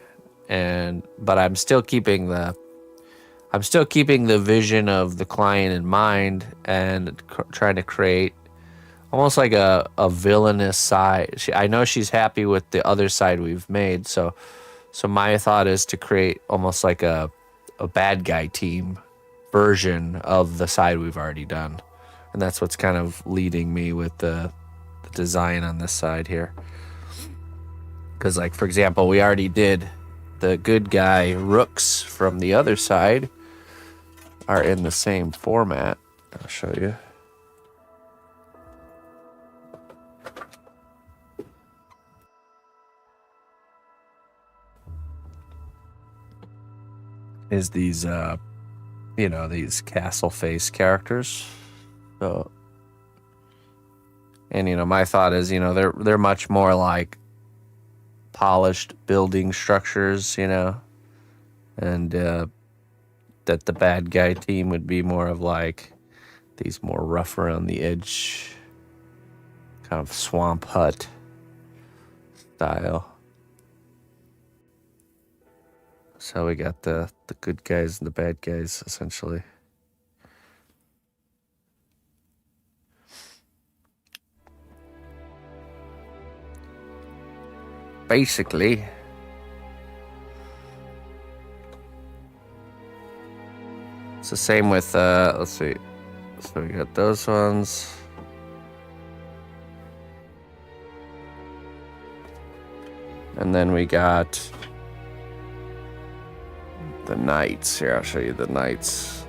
Speaker 1: but I'm still keeping the vision of the client in mind, and trying to create almost like a villainous side. I know she's happy with the other side we've made, so my thought is to create almost like a bad guy team version of the side we've already done. And that's what's kind of leading me with the design on this side here. Because, like, for example, we already did the good guy rooks from the other side are in the same format. I'll show you. Is these these castle face characters. So, and my thought is, they're much more like polished building structures, and that the bad guy team would be more of like these more rough around the edge, kind of swamp hut style. So we got the good guys and the bad guys, essentially. Basically, it's the same with, let's see. So we got those ones. And then we got the knights. Here, I'll show you the knights.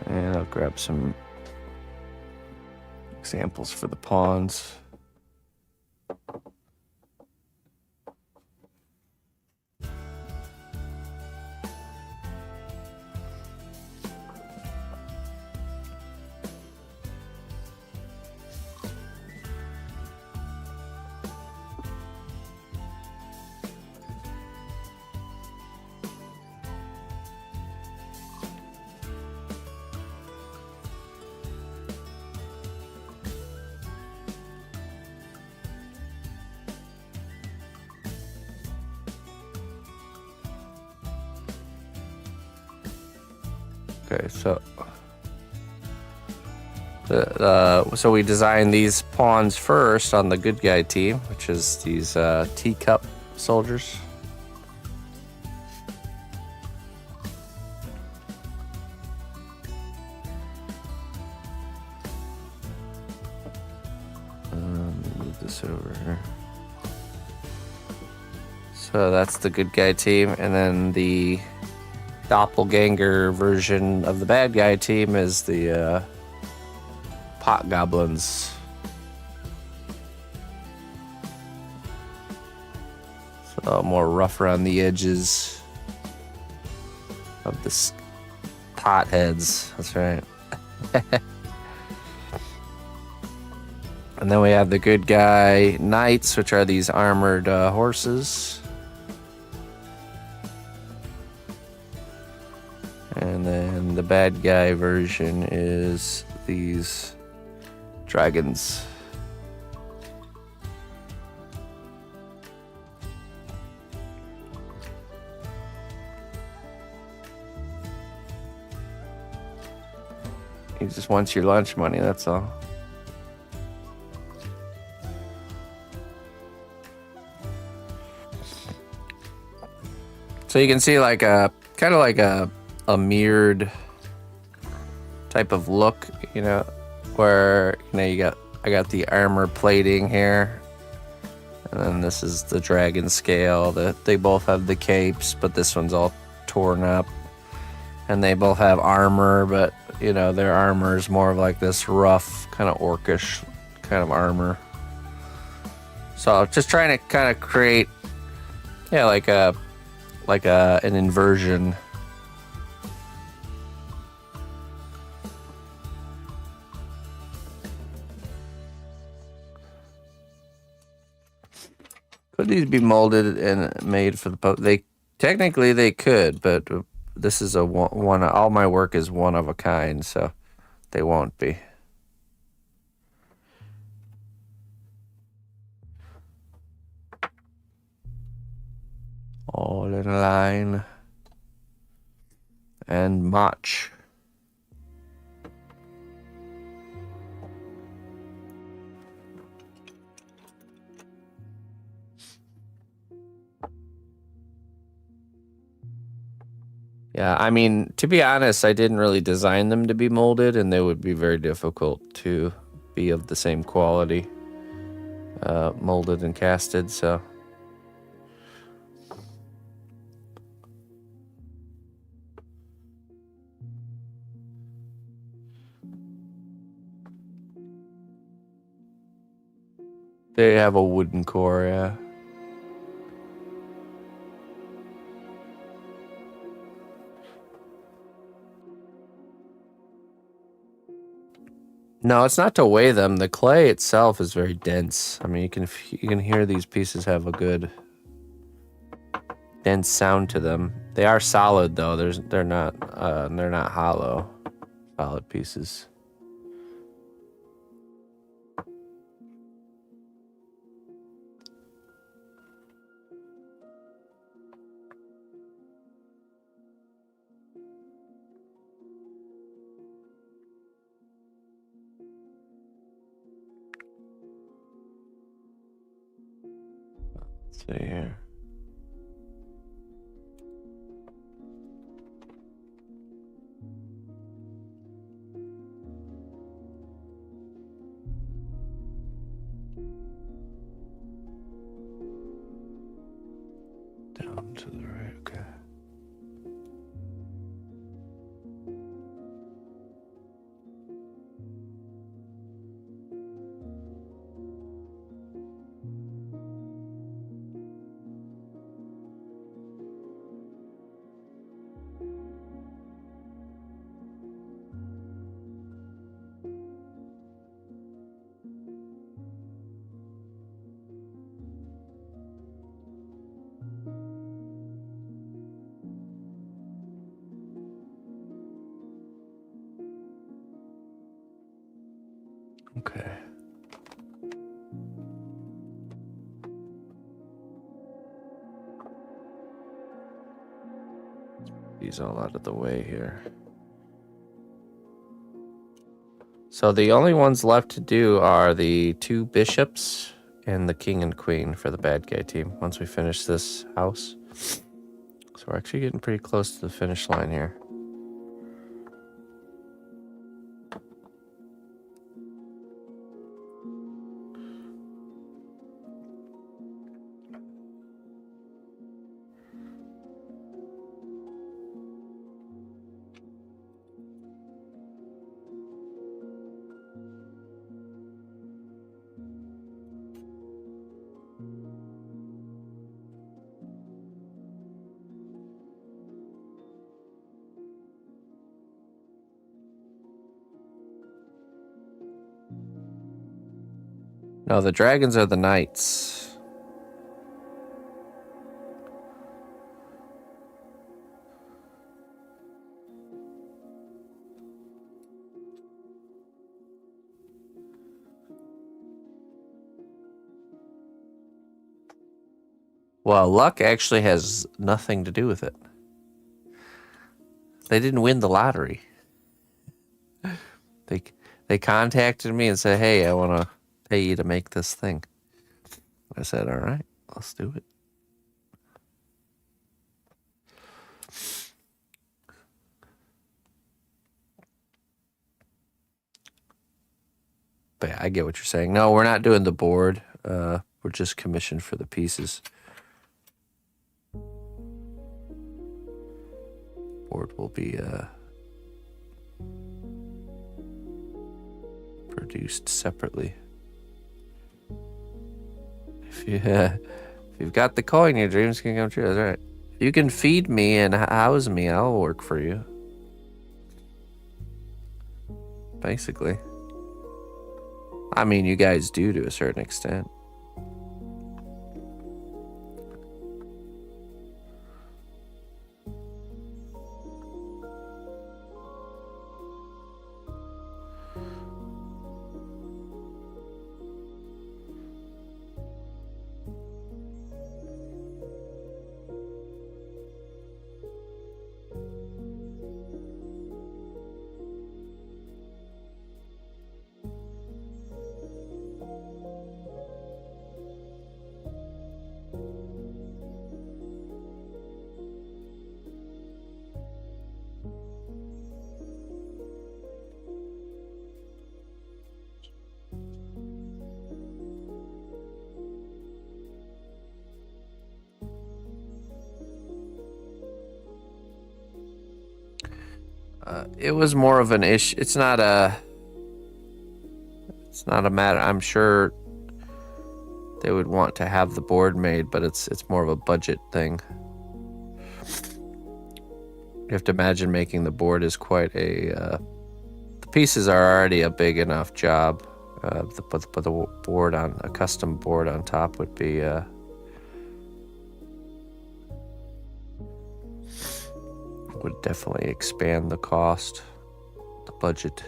Speaker 1: And I'll grab some examples for the pawns. Okay, so we designed these pawns first on the good guy team, which is these teacup soldiers. Move this over here. So that's the good guy team, and then the doppelganger version of the bad guy team is the pot goblins. So more rough around the edges of the pot heads. That's right. And then we have the good guy knights, which are these armored horses. And then the bad guy version is these dragons. He just wants your lunch money, that's all. So you can see like a kind of like a mirrored type of look, where I got the armor plating here, and then this is the dragon scale. They both have the capes, but this one's all torn up, and they both have armor, but their armor is more of like this rough kind of orcish kind of armor. So just trying to kind of create like an inversion. Could these be molded and made for the post? Technically they could, but this is a one. All my work is one of a kind, so they won't be. All in a line and march. Yeah, I mean, to be honest, I didn't really design them to be molded, and they would be very difficult to be of the same quality, molded and casted, so. They have a wooden core, yeah. No, it's not to weigh them. The clay itself is very dense. I mean, you can hear these pieces have a good dense sound to them. They are solid though. They're not hollow. Solid pieces. Let's see here. Down to the right, okay. Okay. These all out of the way here. So the only ones left to do are the 2 bishops and the king and queen for the bad guy team once we finish this house. So we're actually getting pretty close to the finish line here. No, the dragons are the knights. Well, luck actually has nothing to do with it. They didn't win the lottery. They contacted me and said, "Hey, I want to pay you to make this thing." I said, "All right, let's do it." But yeah, I get what you're saying. No, we're not doing the board. We're just commissioned for the pieces. Board will be produced separately. If you've got the coin, your dreams can come true. That's right. You can feed me and house me. I'll work for you. Basically. I mean, you guys do to a certain extent. It was more of an issue. It's not a matter. I'm sure they would want to have the board made, but it's more of a budget thing. You have to imagine making the board is quite a. The pieces are already a big enough job. But the board on a custom board on top would be. Would definitely expand the cost, the budget.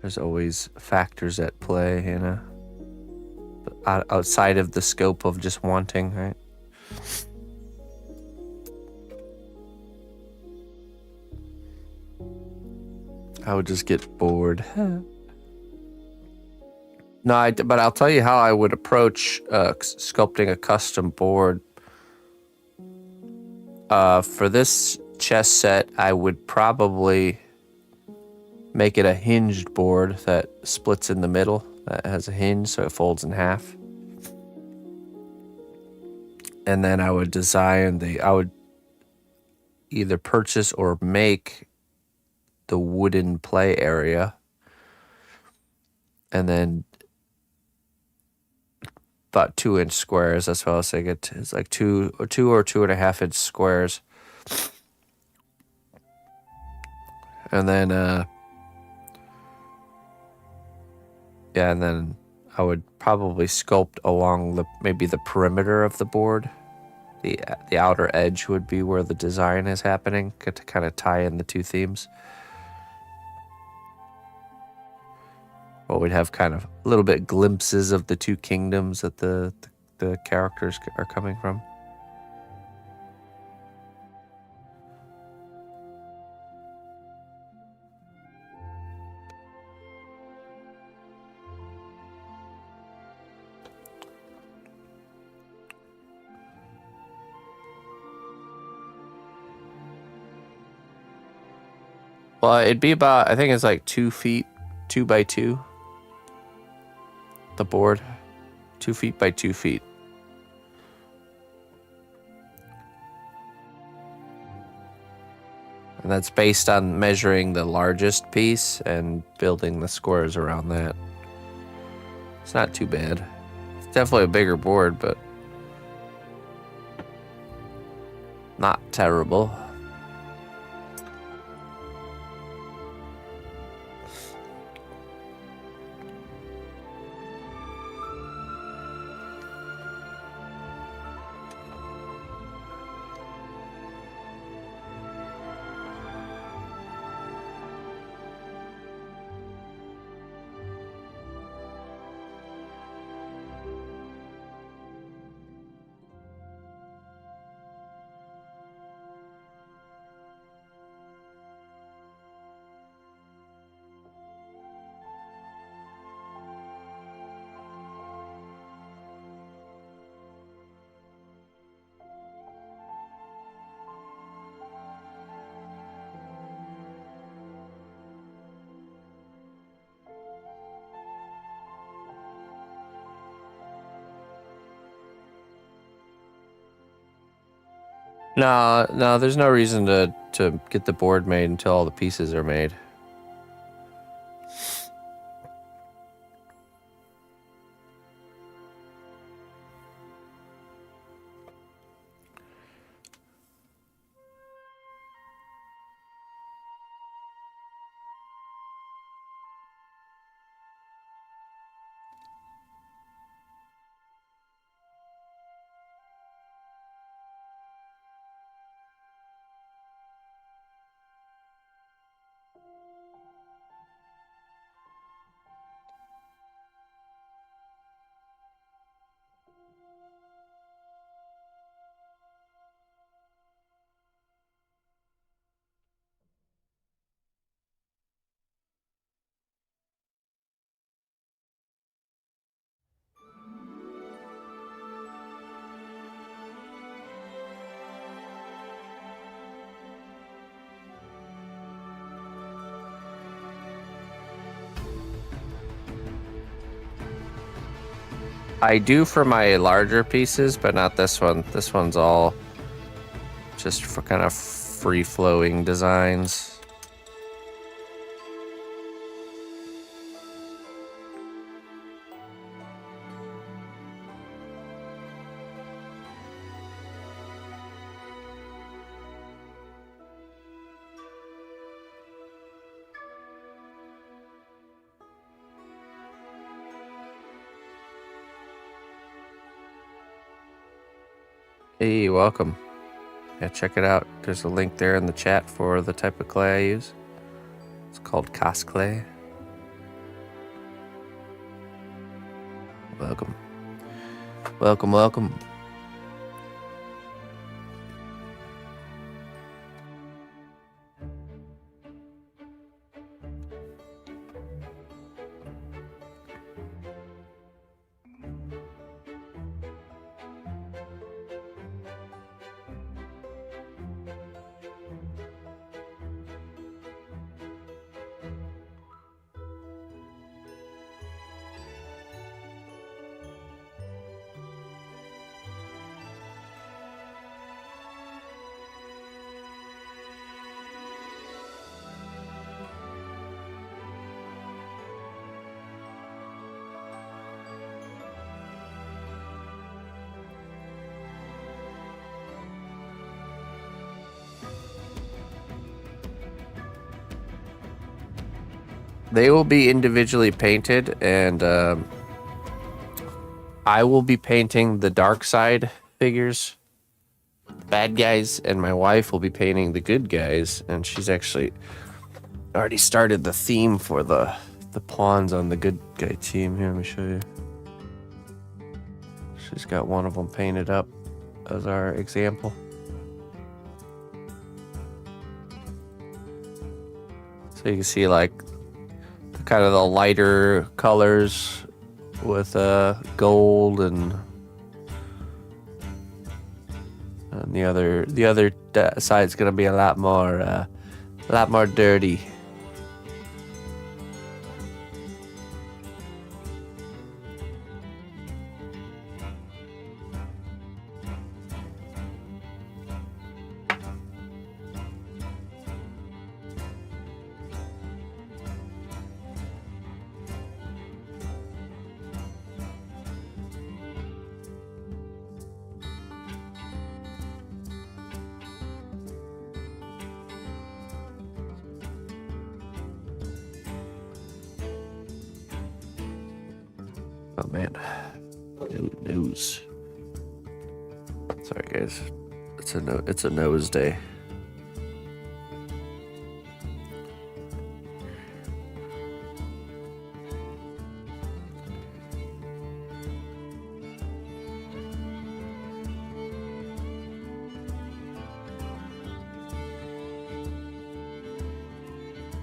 Speaker 1: There's always factors at play, you know, outside of the scope of just wanting, right? I would just get bored. No, but I'll tell you how I would approach sculpting a custom board. For this chess set, I would probably make it a hinged board that splits in the middle, that has a hinge so it folds in half. And then I would I would either purchase or make the wooden play area, and then about 2-inch squares. That's what I was saying. It's like 2 or 2.5-inch squares. And then and then I would probably sculpt along maybe the perimeter of the board. The outer edge would be where the design is happening, to kind of tie in the two themes. Well, we'd have kind of a little bit glimpses of the two kingdoms that the characters are coming from. Well, it'd be about, I think it's like 2 feet, 2 by 2. The board, 2 feet by 2 feet. And that's based on measuring the largest piece and building the squares around that. It's not too bad. It's definitely a bigger board, but not terrible. No, there's no reason to get the board made until all the pieces are made. I do for my larger pieces, but not this one. This one's all just for kind of free-flowing designs. Hey, welcome. Yeah, check it out. There's a link there in the chat for the type of clay I use. It's called cast clay. Welcome. Welcome, welcome. They will be individually painted, and I will be painting the dark side figures, bad guys, and my wife will be painting the good guys, and she's actually already started the theme for the pawns on the good guy team. Here, let me show you. She's got one of them painted up as our example. So you can see like kind of the lighter colors with gold, and the other side's gonna be a lot more dirty. Oh man, news. Sorry guys, it's a nose day.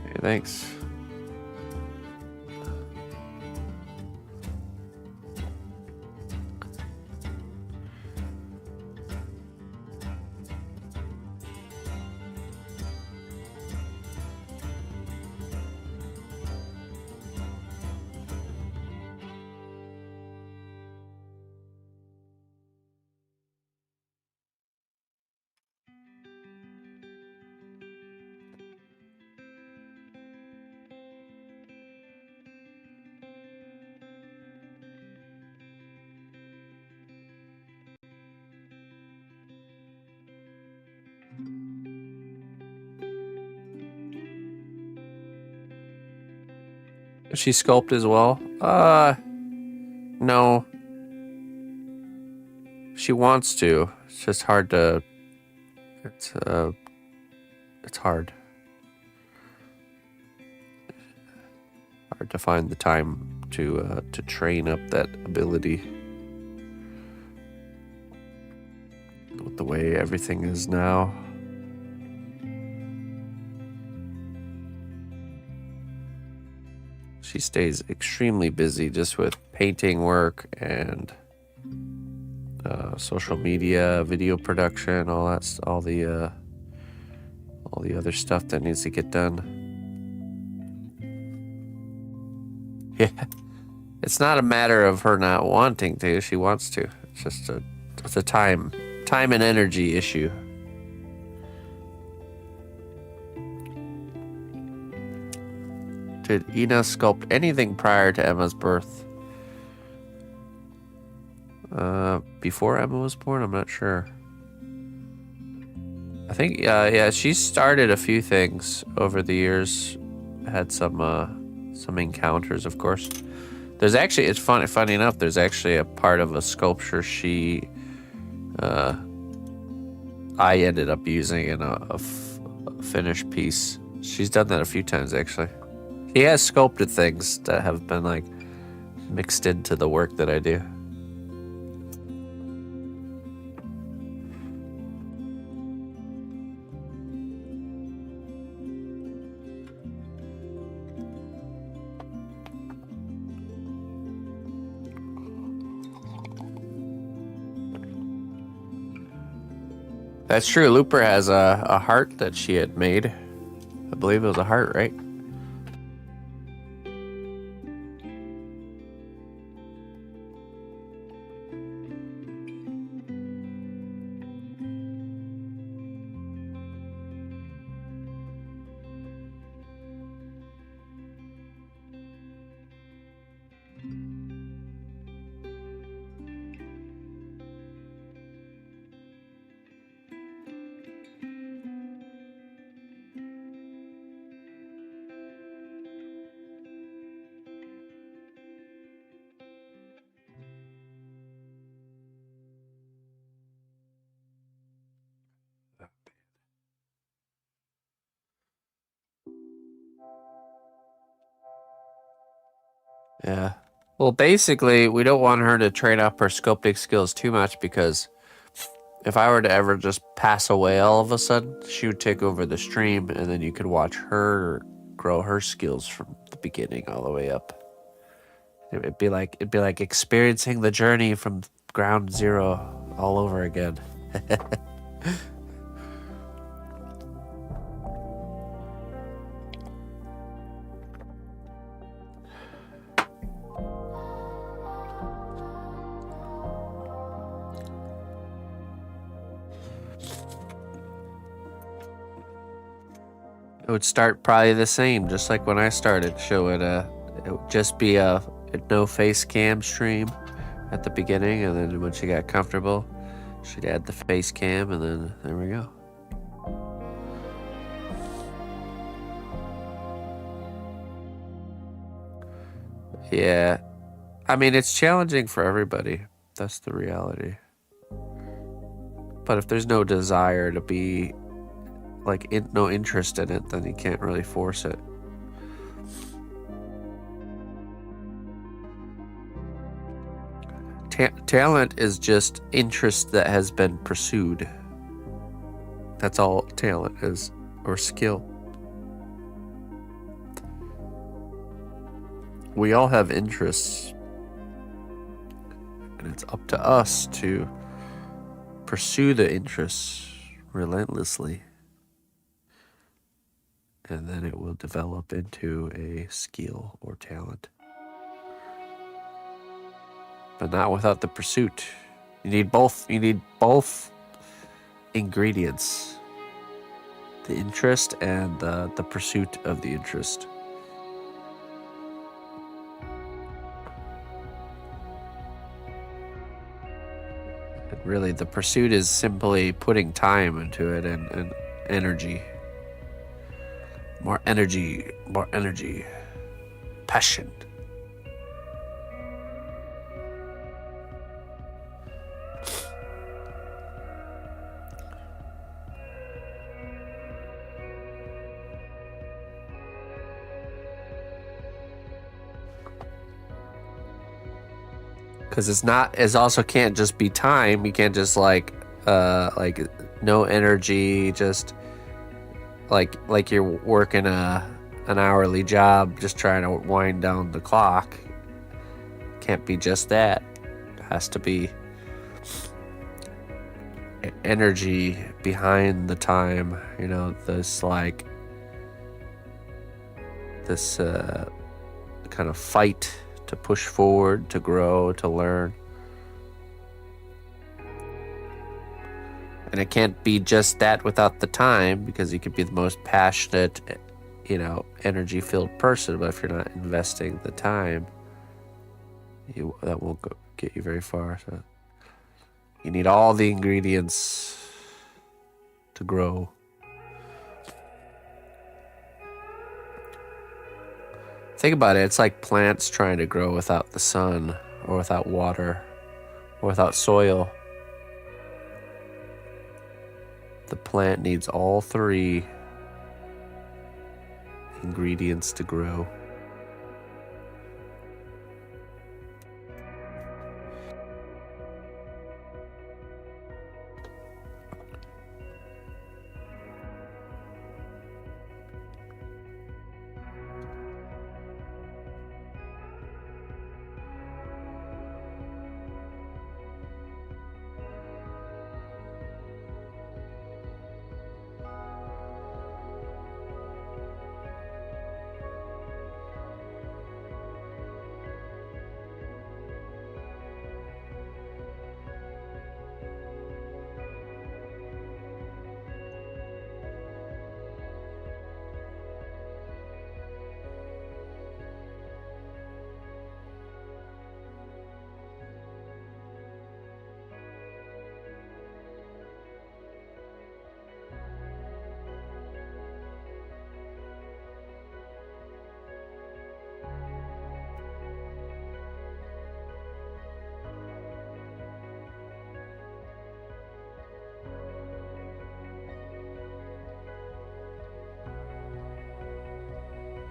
Speaker 1: Hey, thanks. Does she sculpt as well? No. She wants to. It's just hard to. It's hard. Hard to find the time to train up that ability. With the way everything is now. She stays extremely busy just with painting work and social media, video production, all the other stuff that needs to get done. Yeah, It's not a matter of her not wanting to. She wants to. It's just it's a time and energy issue. Did Ina sculpt anything prior to Emma's birth? Before Emma was born? I'm not sure. I think, yeah, she started a few things over the years. Had some encounters, of course. There's actually, it's funny enough, there's actually a part of a sculpture I ended up using in a finished piece. She's done that a few times, actually. He has sculpted things that have been, like, mixed into the work that I do. That's true. Looper has a heart that she had made. I believe it was a heart, right? Yeah. Well, basically, we don't want her to train up her sculpting skills too much because if I were to ever just pass away all of a sudden, she would take over the stream and then you could watch her grow her skills from the beginning all the way up. It'd be like experiencing the journey from ground zero all over again. It would start probably the same, just like when I started. It would just be a no face cam stream at the beginning, and then when she got comfortable, she'd add the face cam, and then there we go. Yeah, I mean, it's challenging for everybody. That's the reality. But if there's no desire to be, like, no interest in it, then you can't really force it. Talent is just interest that has been pursued. That's all talent is, or skill. We all have interests, and it's up to us to pursue the interests relentlessly, and then it will develop into a skill or talent. But not without the pursuit. You need both ingredients. The interest and the pursuit of the interest. And really, the pursuit is simply putting time into it and energy. More energy. Passion. Because it also can't just be time. You can't just like no energy, just like you're working an hourly job, just trying to wind down the clock. Can't be just that. It has to be energy behind the time. You know, this kind of fight to push forward, to grow, to learn. And it can't be just that without the time, because you could be the most passionate, energy-filled person, but if you're not investing the time, that won't get you very far. So you need all the ingredients to grow. Think about it. It's like plants trying to grow without the sun, or without water, or without soil. The plant needs all three ingredients to grow.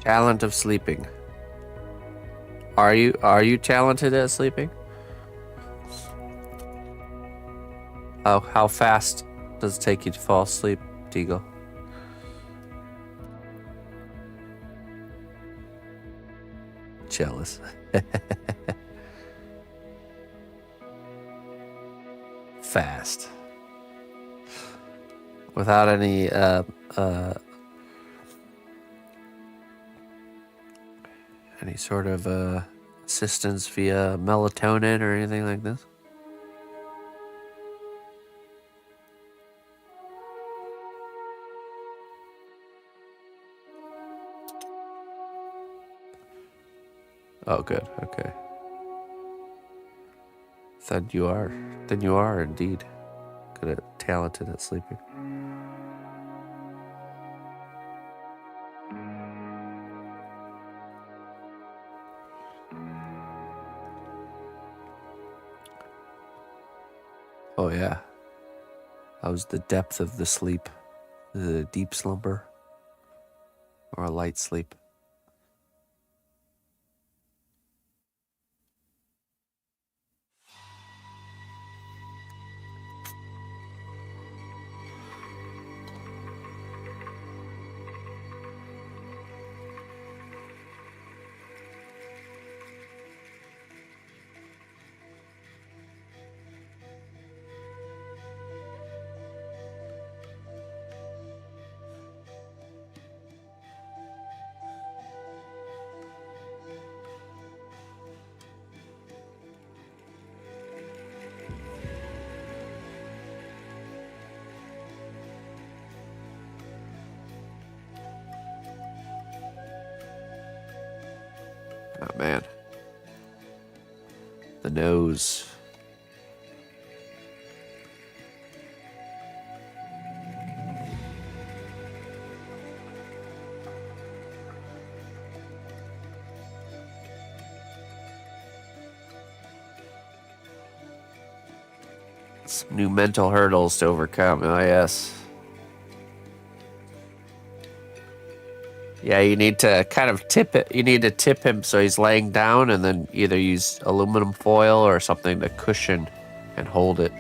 Speaker 1: Talent of sleeping. Are you talented at sleeping? How fast does it take you to fall asleep, Deagle? Jealous. Fast. Without any sort of assistance via melatonin or anything like this? Oh, good. Okay. Then you are indeed talented at sleeping. Oh yeah. How's the depth of the sleep? Is it a deep slumber or a light sleep? Oh man. The nose. Some new mental hurdles to overcome. Oh yes. Yeah, you need to kind of tip it. You need to tip him so he's laying down, and then either use aluminum foil or something to cushion and hold it.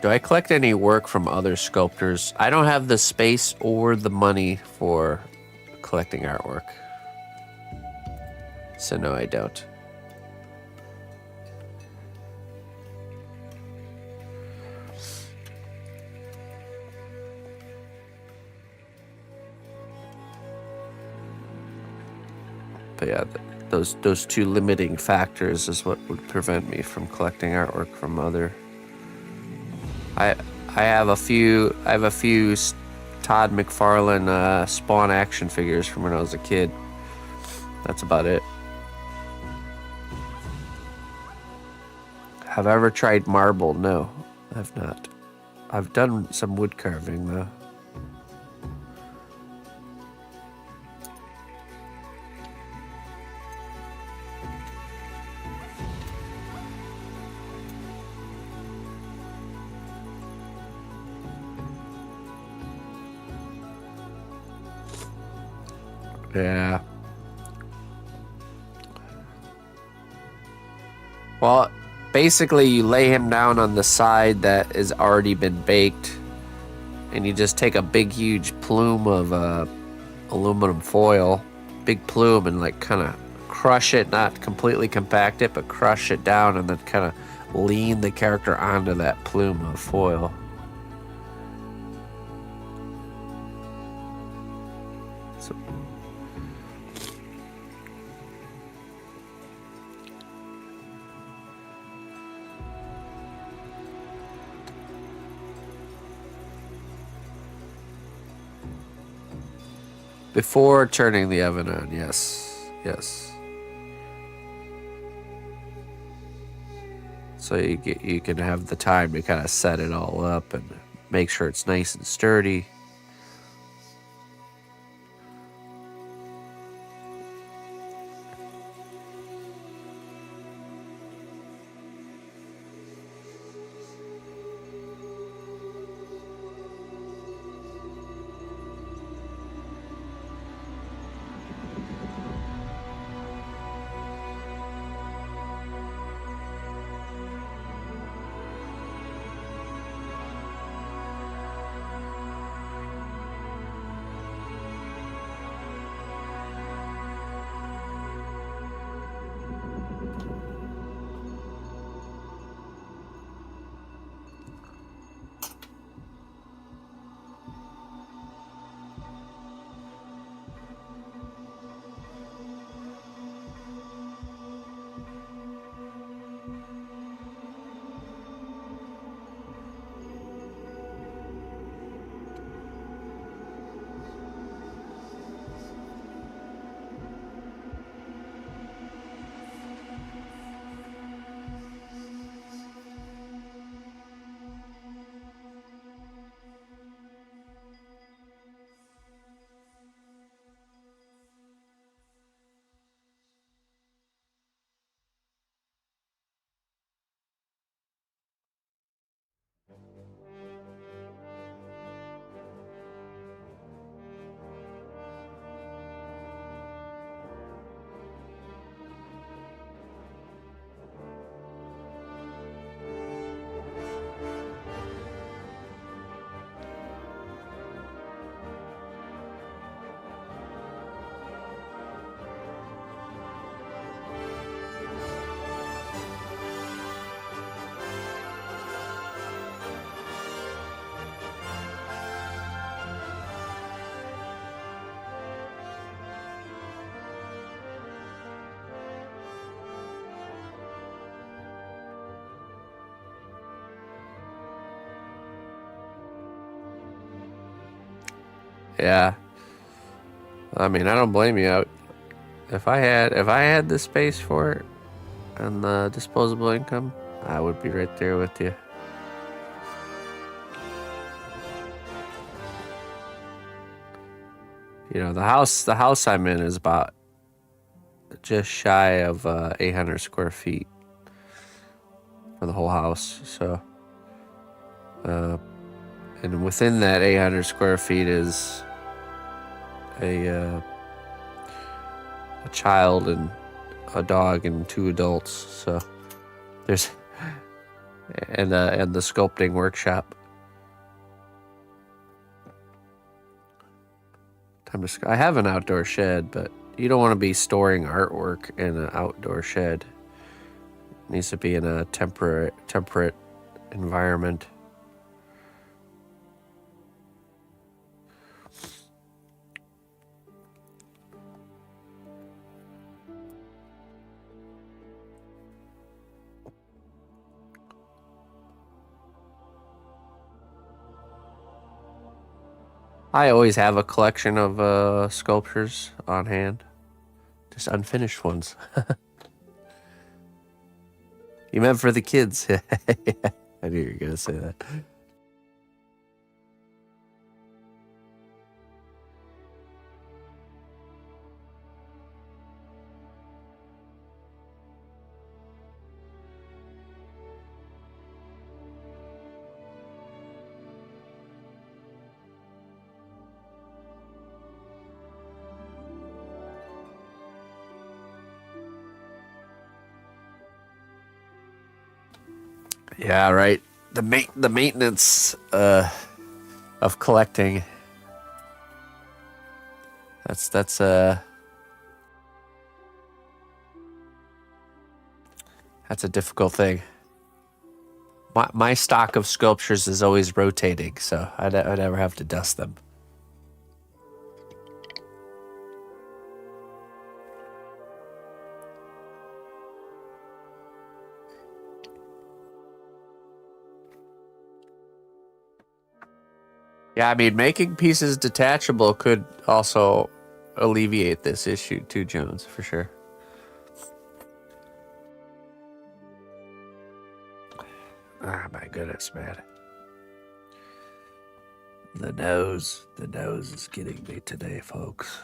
Speaker 1: Do I collect any work from other sculptors? I don't have the space or the money for collecting artwork. So no, I don't. But yeah, those two limiting factors is what would prevent me from collecting artwork from other. I have a few Todd McFarlane Spawn action figures from when I was a kid. That's about it. Have I ever tried marble? No, I've not. I've done some wood carving though. Yeah. Well, basically you lay him down on the side that has already been baked, and you just take a big huge plume of aluminum foil, big plume, and like kind of crush it, not completely compact it, but crush it down, and then kind of lean the character onto that plume of foil. So, before turning the oven on, yes, yes. So you can have the time to kind of set it all up and make sure it's nice and sturdy. Yeah. I mean, I don't blame you. If I had the space for it and the disposable income, I would be right there with you. You know, the house I'm in is about just shy of 800 square feet for the whole house. So, and within that 800 square feet is a child and a dog and 2 adults. So there's and the sculpting workshop. I have an outdoor shed, but you don't want to be storing artwork in an outdoor shed. It needs to be in a temperate environment. I always have a collection of sculptures on hand. Just unfinished ones. You meant for the kids. I knew you were going to say that. Yeah, right. The maintenance of collecting. That's a difficult thing. My stock of sculptures is always rotating, so I never have to dust them. Yeah, I mean, making pieces detachable could also alleviate this issue too, Jones, for sure. Ah, my goodness, man. The nose is getting me today, folks.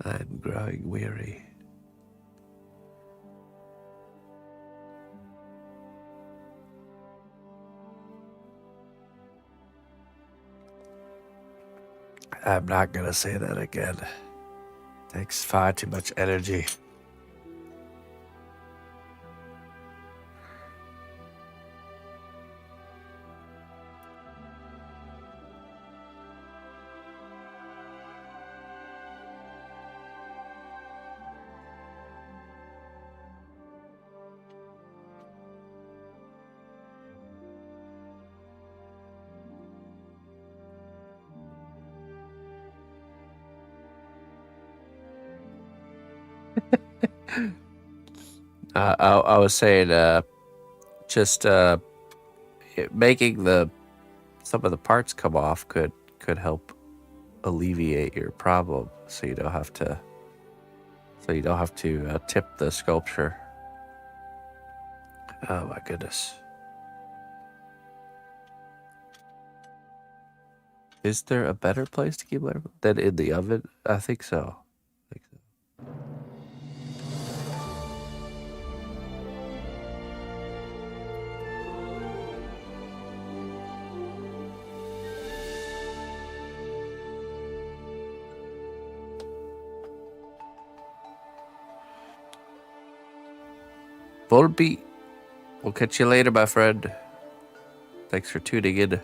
Speaker 1: I'm growing weary. I'm not gonna say that again. Takes far too much energy. I was saying, just making some of the parts come off could help alleviate your problem, so you don't have to tip the sculpture. Oh my goodness. Is there a better place to keep it than in the oven? I think so. Volbeat. We'll catch you later, my friend. Thanks for tuning in.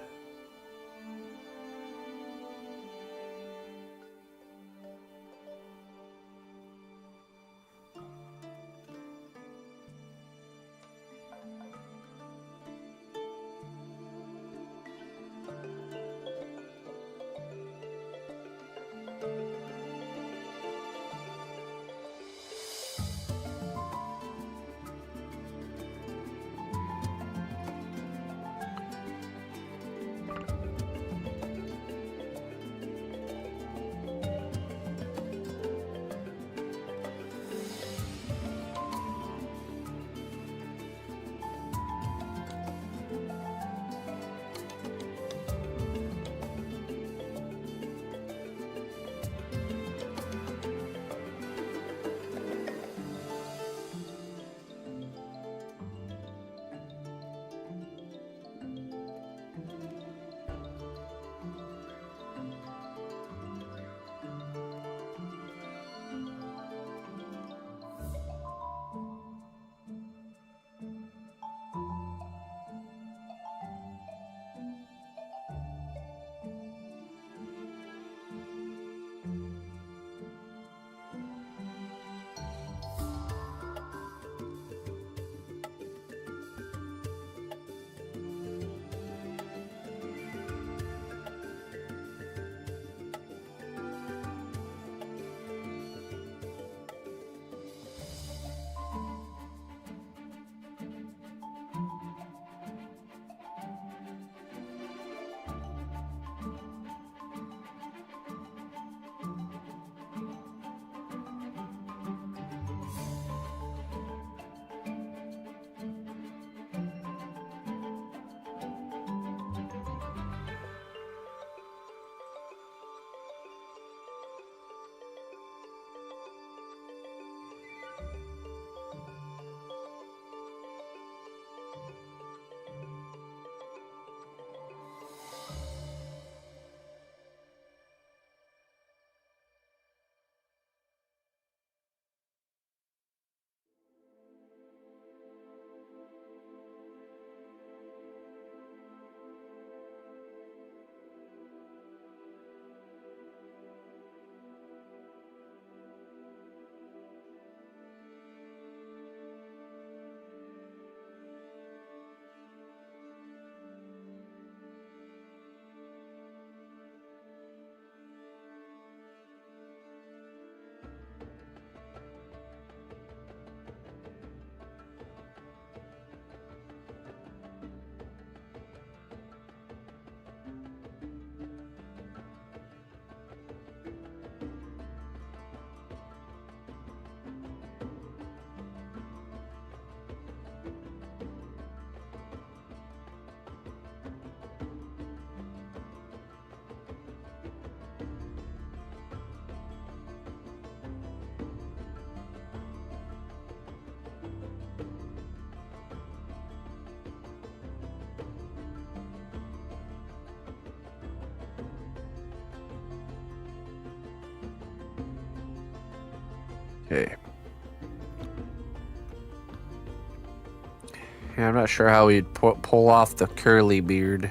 Speaker 1: Yeah, I'm not sure how we'd pull off the curly beard.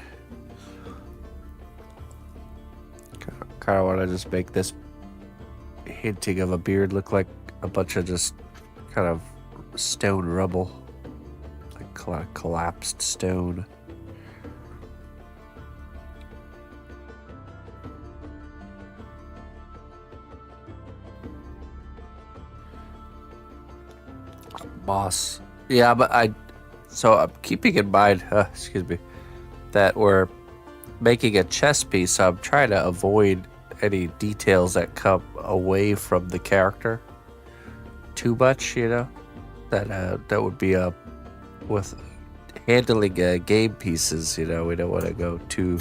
Speaker 1: Kind of want to just make this hinting of a beard look like a bunch of just kind of stone rubble, like collapsed stone. Boss. Yeah, but so I'm keeping in mind, excuse me, that we're making a chess piece, so I'm trying to avoid any details that come away from the character too much, you know? That would be with handling game pieces, you know, we don't want to go too,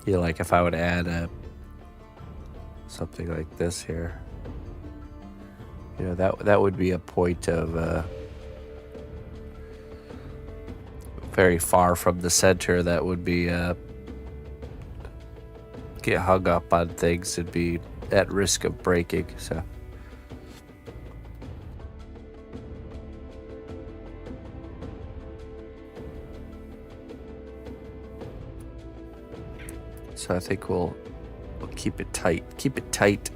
Speaker 1: you know, like if I would add something like this here, you know, that would be a point of very far from the center that would be get hung up on things and be at risk of breaking. So I think we'll keep it tight. Keep it tight.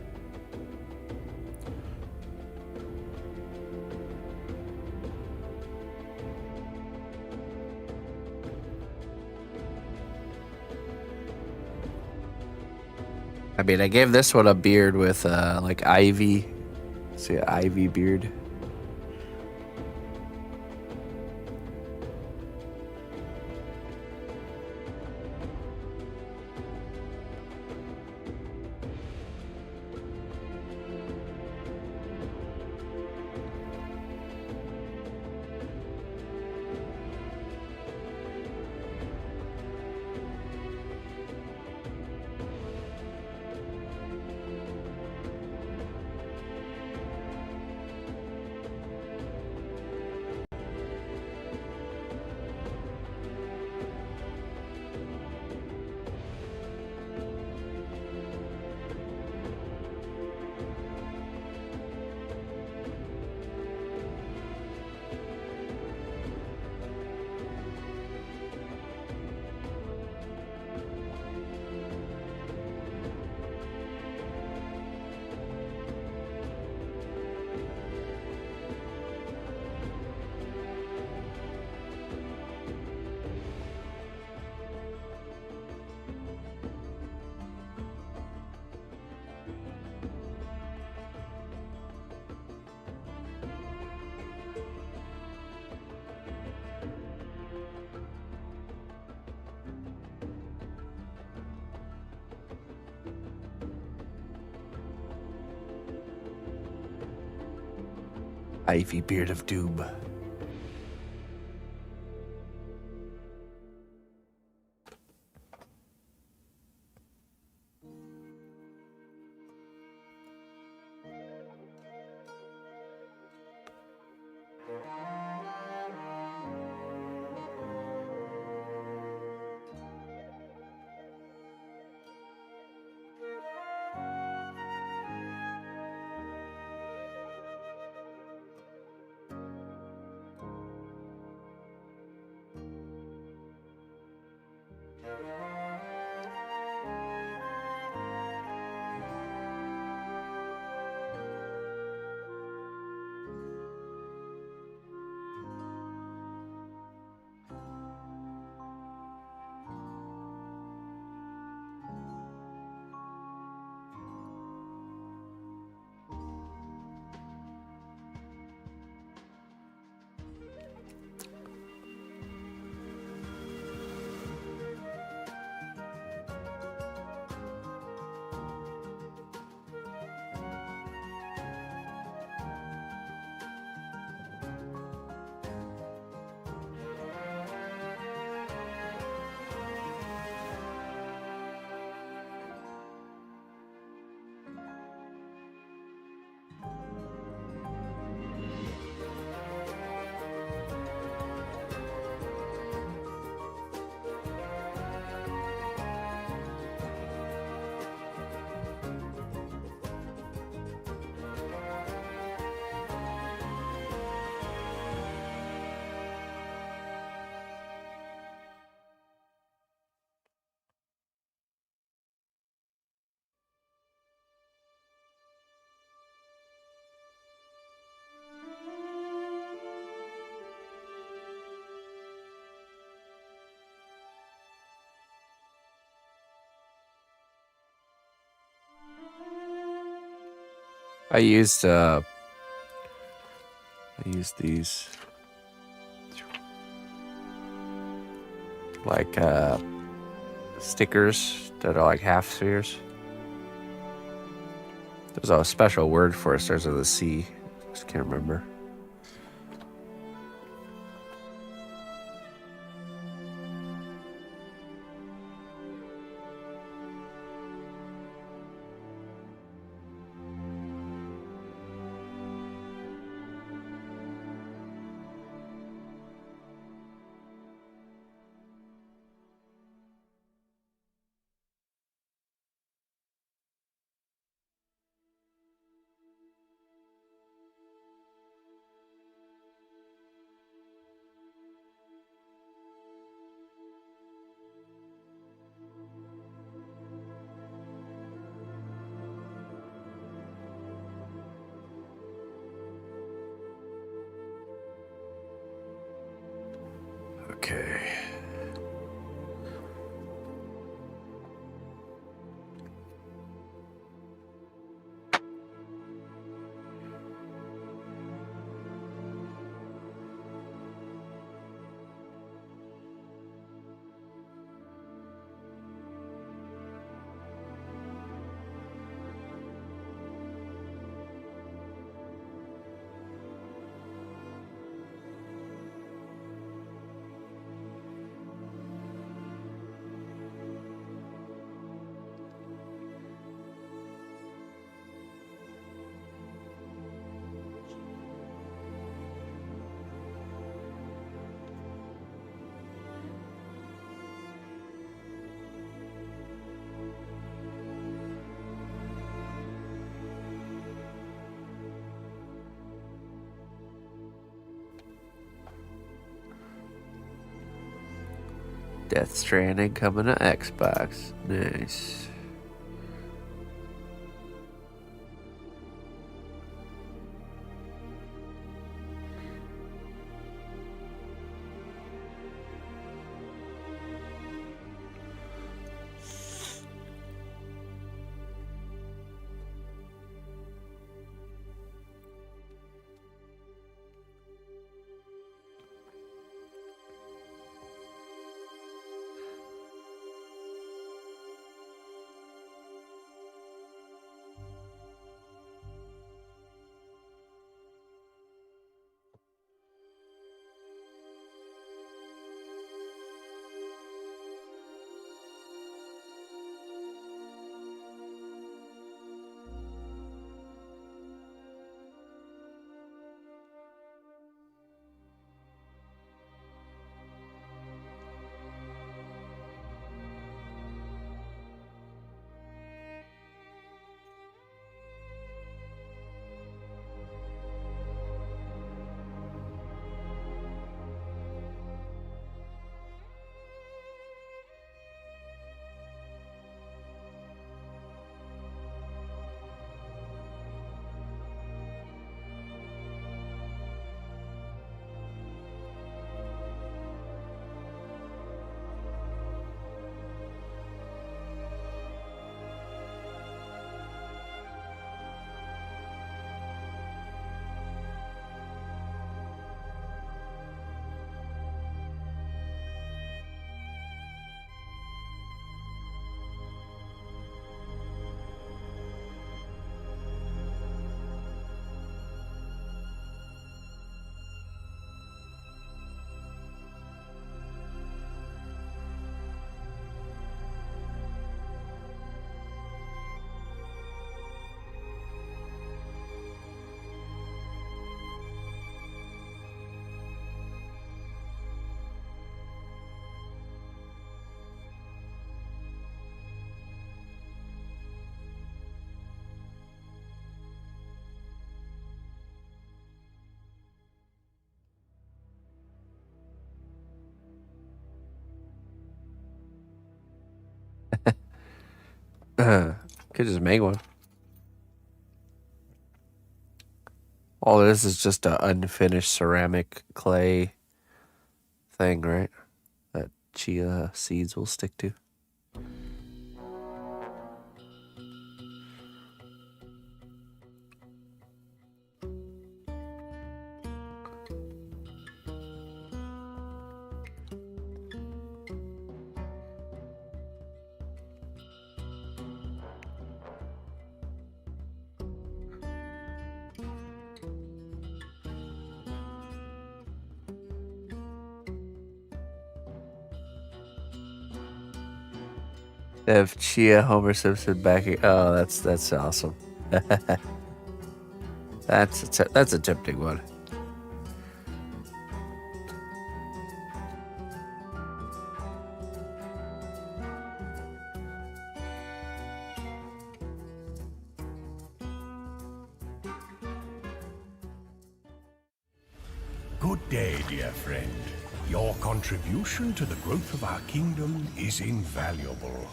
Speaker 1: I mean, I gave this one a beard with like ivy. See, an ivy beard. Ivy beard of doom. I used these like stickers that are like half spheres. There's a special word for it. Starts with a C. Just can't remember. Okay. Death Stranding coming to Xbox. Nice. Could just make one. All this is just an unfinished ceramic clay thing, right? That chia seeds will stick to. If Chia, Homer Simpson backing. Oh, that's awesome. That's a tempting one.
Speaker 2: Good day, dear friend. Your contribution to the growth of our kingdom is invaluable.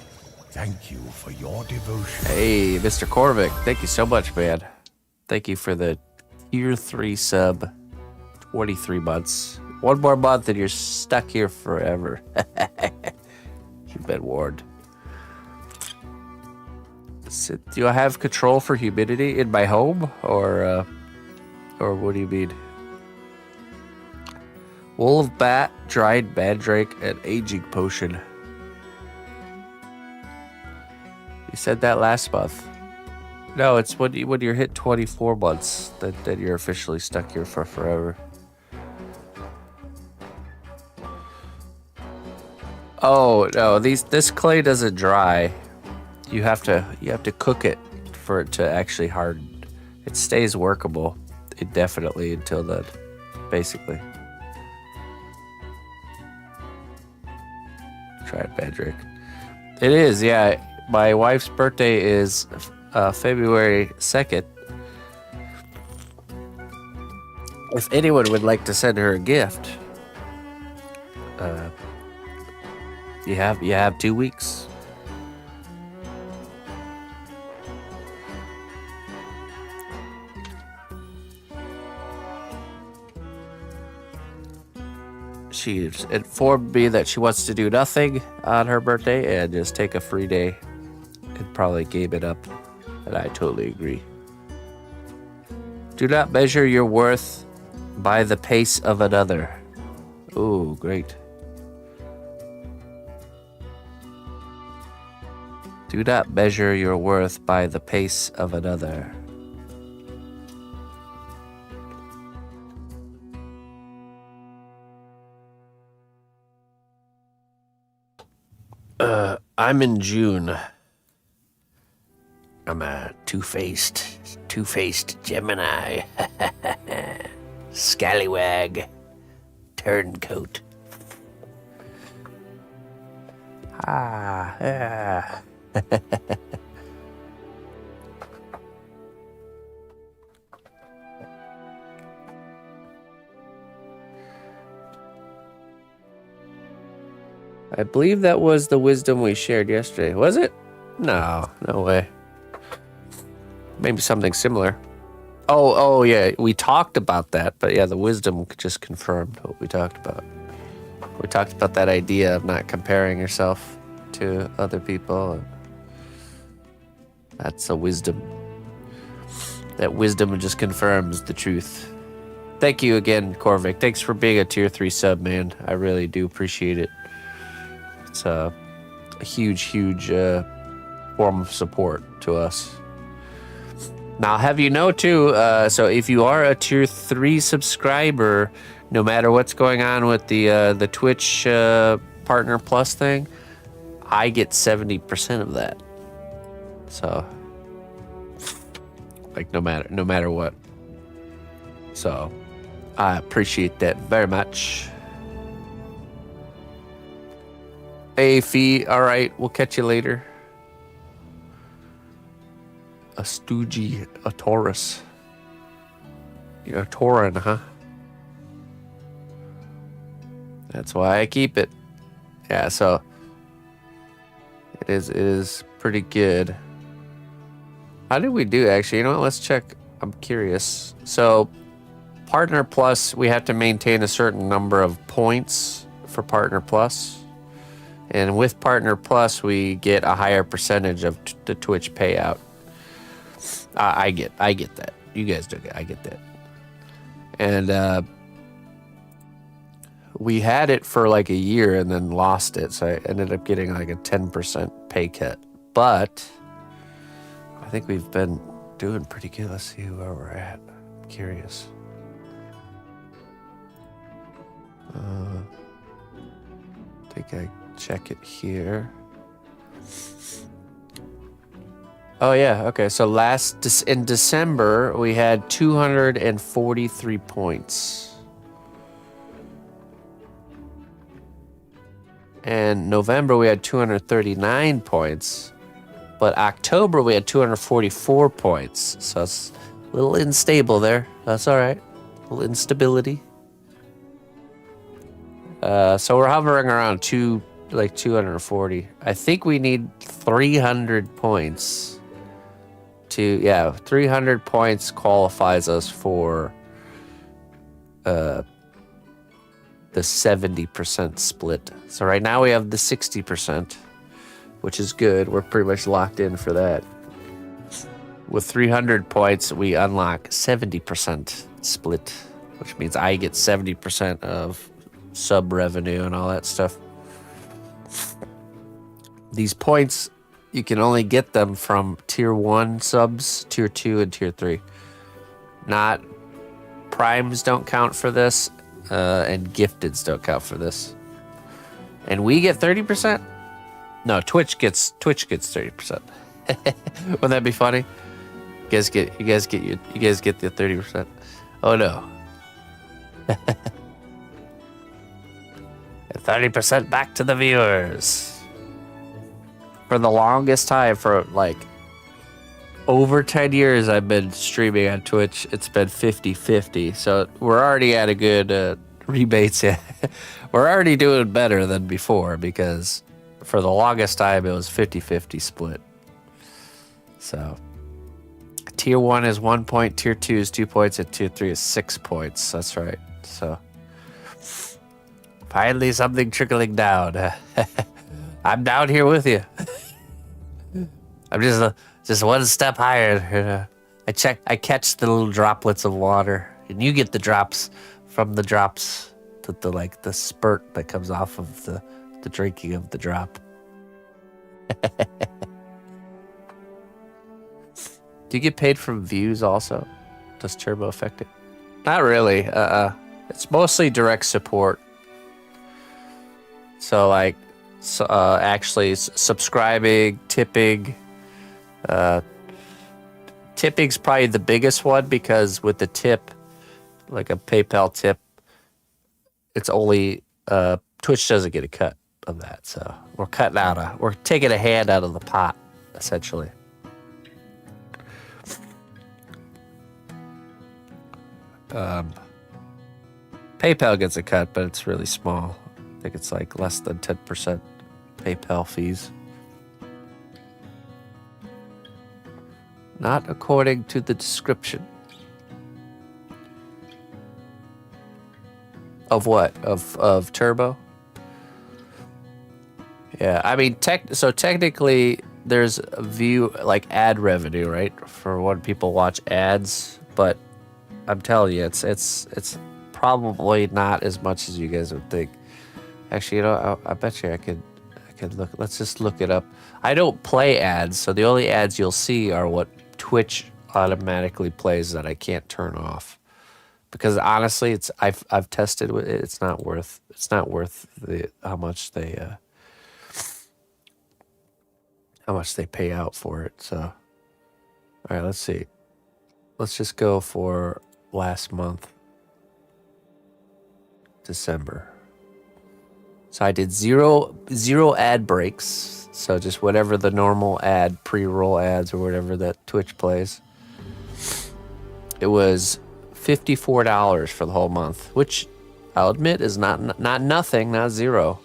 Speaker 2: Thank you for your devotion.
Speaker 1: Hey, Mr. Korvik, thank you so much, man. Thank you for the tier 3 sub. 23 months. One more month and you're stuck here forever. You've been warned. So, do I have control for humidity in my home, or what do you mean? Wool of bat, dried mandrake, and aging potion. You said that last month. No, it's when you're hit 24 months that you're officially stuck here for forever. Oh no, this clay doesn't dry. You have to cook it for it to actually harden. It stays workable indefinitely until then, basically. Try it, Patrick. It is, yeah. My wife's birthday is February 2nd. If anyone would like to send her a gift, you have 2 weeks. She informed me that she wants to do nothing on her birthday and just take a free day and probably game it up. And I totally agree. Do not measure your worth by the pace of another. Ooh, great. Do not measure your worth by the pace of another. I'm in June. I'm a two-faced Gemini. Scallywag. Turncoat. Yeah. I believe that was the wisdom we shared yesterday. Was it? No way. Maybe something similar. Oh yeah, we talked about that, but yeah, the wisdom just confirmed what we talked about. We talked about that idea of not comparing yourself to other people. That's a wisdom. That wisdom just confirms the truth. Thank you again, Korvik. Thanks for being a tier 3 sub, man. I really do appreciate it. It's a huge form of support to us. Now, have you know too, so if you are a tier 3 subscriber, no matter what's going on with the Twitch Partner Plus thing, I get 70% of that. So, like no matter what. So, I appreciate that very much. Hey, Fee, all right, we'll catch you later. A Stoogie, a Taurus. You're a Tauran, huh? That's why I keep it. Yeah, so it is pretty good. How did we do, actually? You know what, let's check. I'm curious. So, Partner Plus, we have to maintain a certain number of points for Partner Plus. And with Partner Plus, we get a higher percentage of the Twitch payout. I get that. You guys do get. I get that. And we had it for like a year and then lost it, so I ended up getting like a 10% pay cut. But I think we've been doing pretty good. Let's see where we're at. I'm curious. I think I check it here. Oh yeah, okay. So in December we had 243 points. And November we had 239 points. But October we had 244 points. So it's a little unstable there. That's all right. A little instability. So we're hovering around 240. I think we need 300 points. 300 points qualifies us for the 70% split. So right now we have the 60%, which is good. We're pretty much locked in for that. With 300 points, we unlock 70% split, which means I get 70% of sub revenue and all that stuff. These points, you can only get them from tier 1 subs, tier 2, and tier 3. Not primes don't count for this, and gifteds don't count for this. And we get 30%? No, Twitch gets 30%. Wouldn't that be funny? You guys get the 30%. Oh no. 30% back to the viewers. For the longest time, for like over 10 years I've been streaming on Twitch, it's been 50-50. So we're already at a good rebates. Yeah. We're already doing better than before because for the longest time it was 50-50 split. So tier 1 is 1 point, tier 2 is 2 points, and tier 3 is 6 points. That's right. So finally something trickling down. I'm down here with you. I'm just one step higher. I catch the little droplets of water, and you get the drops from the drops, the spurt that comes off of the drinking of the drop. Do you get paid from views also? Does Turbo affect it? Not really. It's mostly direct support. So actually subscribing, tipping. Tipping's probably the biggest one because with the tip, like a PayPal tip, it's only Twitch doesn't get a cut of that. So we're taking a hand out of the pot, essentially. PayPal gets a cut, but it's really small. I think it's like less than 10% PayPal fees. Not according to the description. Of what? Of Turbo? Yeah, I mean, technically, there's a view, like ad revenue, right? For when people watch ads, but I'm telling you, it's probably not as much as you guys would think. Actually, I bet you I could look. Let's just look it up. I don't play ads, so the only ads you'll see are what Twitch automatically plays that I can't turn off. Because honestly, I've tested it. It's not worth how much they pay out for it. So, all right, let's see. Let's just go for last month, December. So I did zero ad breaks. So just whatever the normal ad, pre-roll ads or whatever that Twitch plays. It was $54 for the whole month, which I'll admit is not nothing, not zero.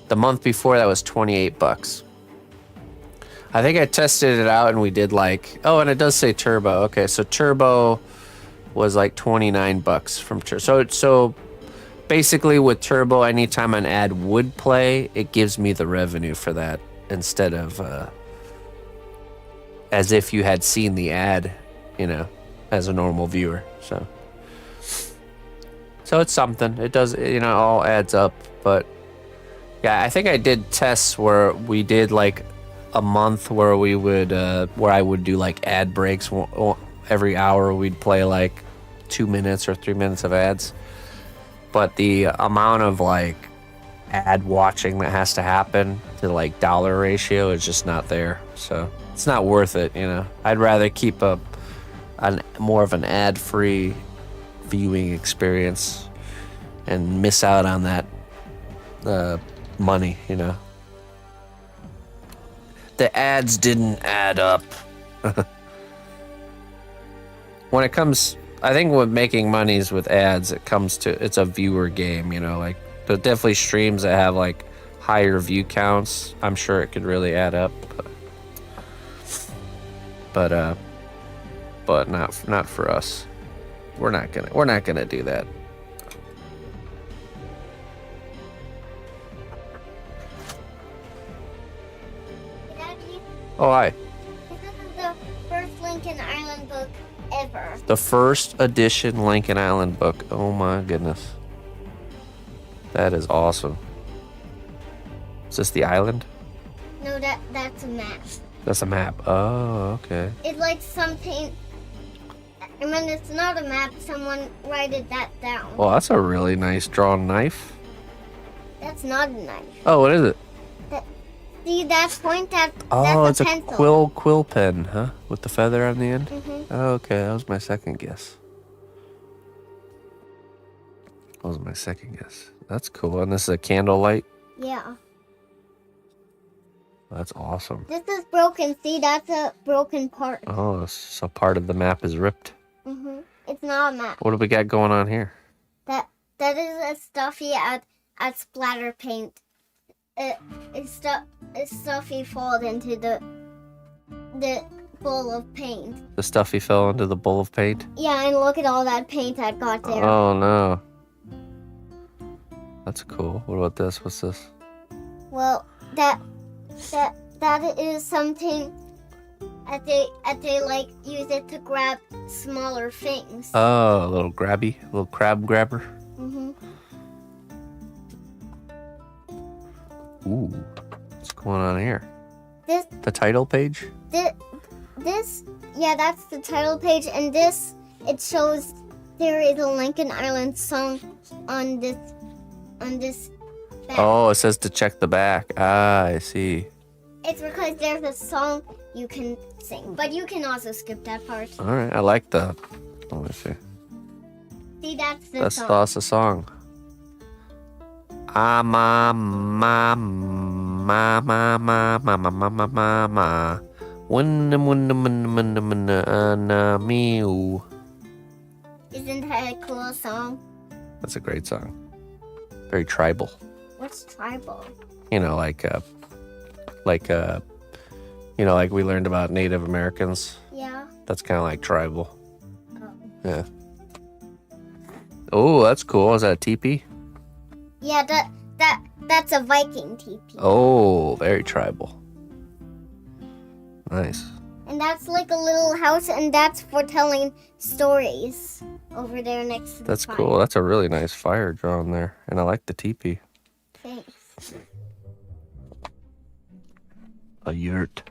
Speaker 1: The month before that was $28. I think I tested it out and we did and it does say Turbo. Okay, so Turbo was like $29 from Turbo. So basically with Turbo, anytime an ad would play, it gives me the revenue for that instead of as if you had seen the ad, as a normal viewer. So it's something. It does, all adds up. But yeah, I think I did tests where we did like a month where we would, where I would do like ad breaks. Every hour we'd play like 2 minutes or 3 minutes of ads. But the amount of like ad watching that has to happen to like dollar ratio is just not there. So it's not worth it, you know. I'd rather keep more of an ad-free viewing experience and miss out on that money, you know. The ads didn't add up. When it comes, I think with making monies with ads, it's a viewer game, you know, like there's definitely streams that have like higher view counts. I'm sure it could really add up, but not for us. We're not gonna do that.
Speaker 3: Daddy,
Speaker 1: Oh, hi.
Speaker 3: this is the first Lincoln Island book ever.
Speaker 1: The first edition Lincoln Island book. Oh my goodness. That is awesome. Is this the island?
Speaker 3: No, that's a map.
Speaker 1: That's a map. Oh, okay.
Speaker 3: It's like something. I mean, it's not a map. Someone wrote that down.
Speaker 1: Well, that's a really nice drawn knife.
Speaker 3: That's not a knife.
Speaker 1: Oh, what is it?
Speaker 3: See that point? That's
Speaker 1: Oh, it's
Speaker 3: a
Speaker 1: a
Speaker 3: pencil.
Speaker 1: quill pen, huh? With the feather on the end?
Speaker 3: Mhm.
Speaker 1: Oh, okay, that was my second guess. That's cool. And this is a candlelight?
Speaker 3: Yeah.
Speaker 1: That's awesome.
Speaker 3: This is broken. See, that's a broken part.
Speaker 1: Oh, so part of the map is ripped.
Speaker 3: It's not a map.
Speaker 1: What do we got going on here?
Speaker 3: That is a stuffy at splatter paint. It's stuffy fall into the bowl of paint.
Speaker 1: The stuffy fell into the bowl of paint?
Speaker 3: Yeah, and look at all that paint that got there.
Speaker 1: Oh, no. That's cool. What about this? What's this?
Speaker 3: Well, that is something that they like use it to grab smaller things.
Speaker 1: Oh, a little crab grabber. Ooh, what's going on here? The title page?
Speaker 3: Yeah, that's the title page, and this, it shows there is a Lincoln Island song on this back.
Speaker 1: Oh, it says to check the back. Ah, I see.
Speaker 3: It's because there's a song you can sing, but you can also skip that part.
Speaker 1: All right, I like the. Let me see.
Speaker 3: See, that's the
Speaker 1: That's
Speaker 3: song.
Speaker 1: the song. Ah, ma, ma, ma, ma, ma, ma, ma, ma, ma, ma, ma. Winna, winna, winna, winna, winna, na, meow.
Speaker 3: Isn't that a cool song?
Speaker 1: That's a great song. Very tribal.
Speaker 3: What's tribal?
Speaker 1: You know, like we learned about Native Americans.
Speaker 3: Yeah.
Speaker 1: That's kind of like tribal.
Speaker 3: Oh.
Speaker 1: Yeah. Oh, that's cool. Is that a teepee?
Speaker 3: Yeah, that's a Viking teepee.
Speaker 1: Oh, very tribal. Nice.
Speaker 3: And that's like a little house, and that's for telling stories over there next to the
Speaker 1: That's
Speaker 3: fire.
Speaker 1: cool. That's a really nice fire drawn there. And I like the teepee.
Speaker 3: Thanks.
Speaker 1: A yurt.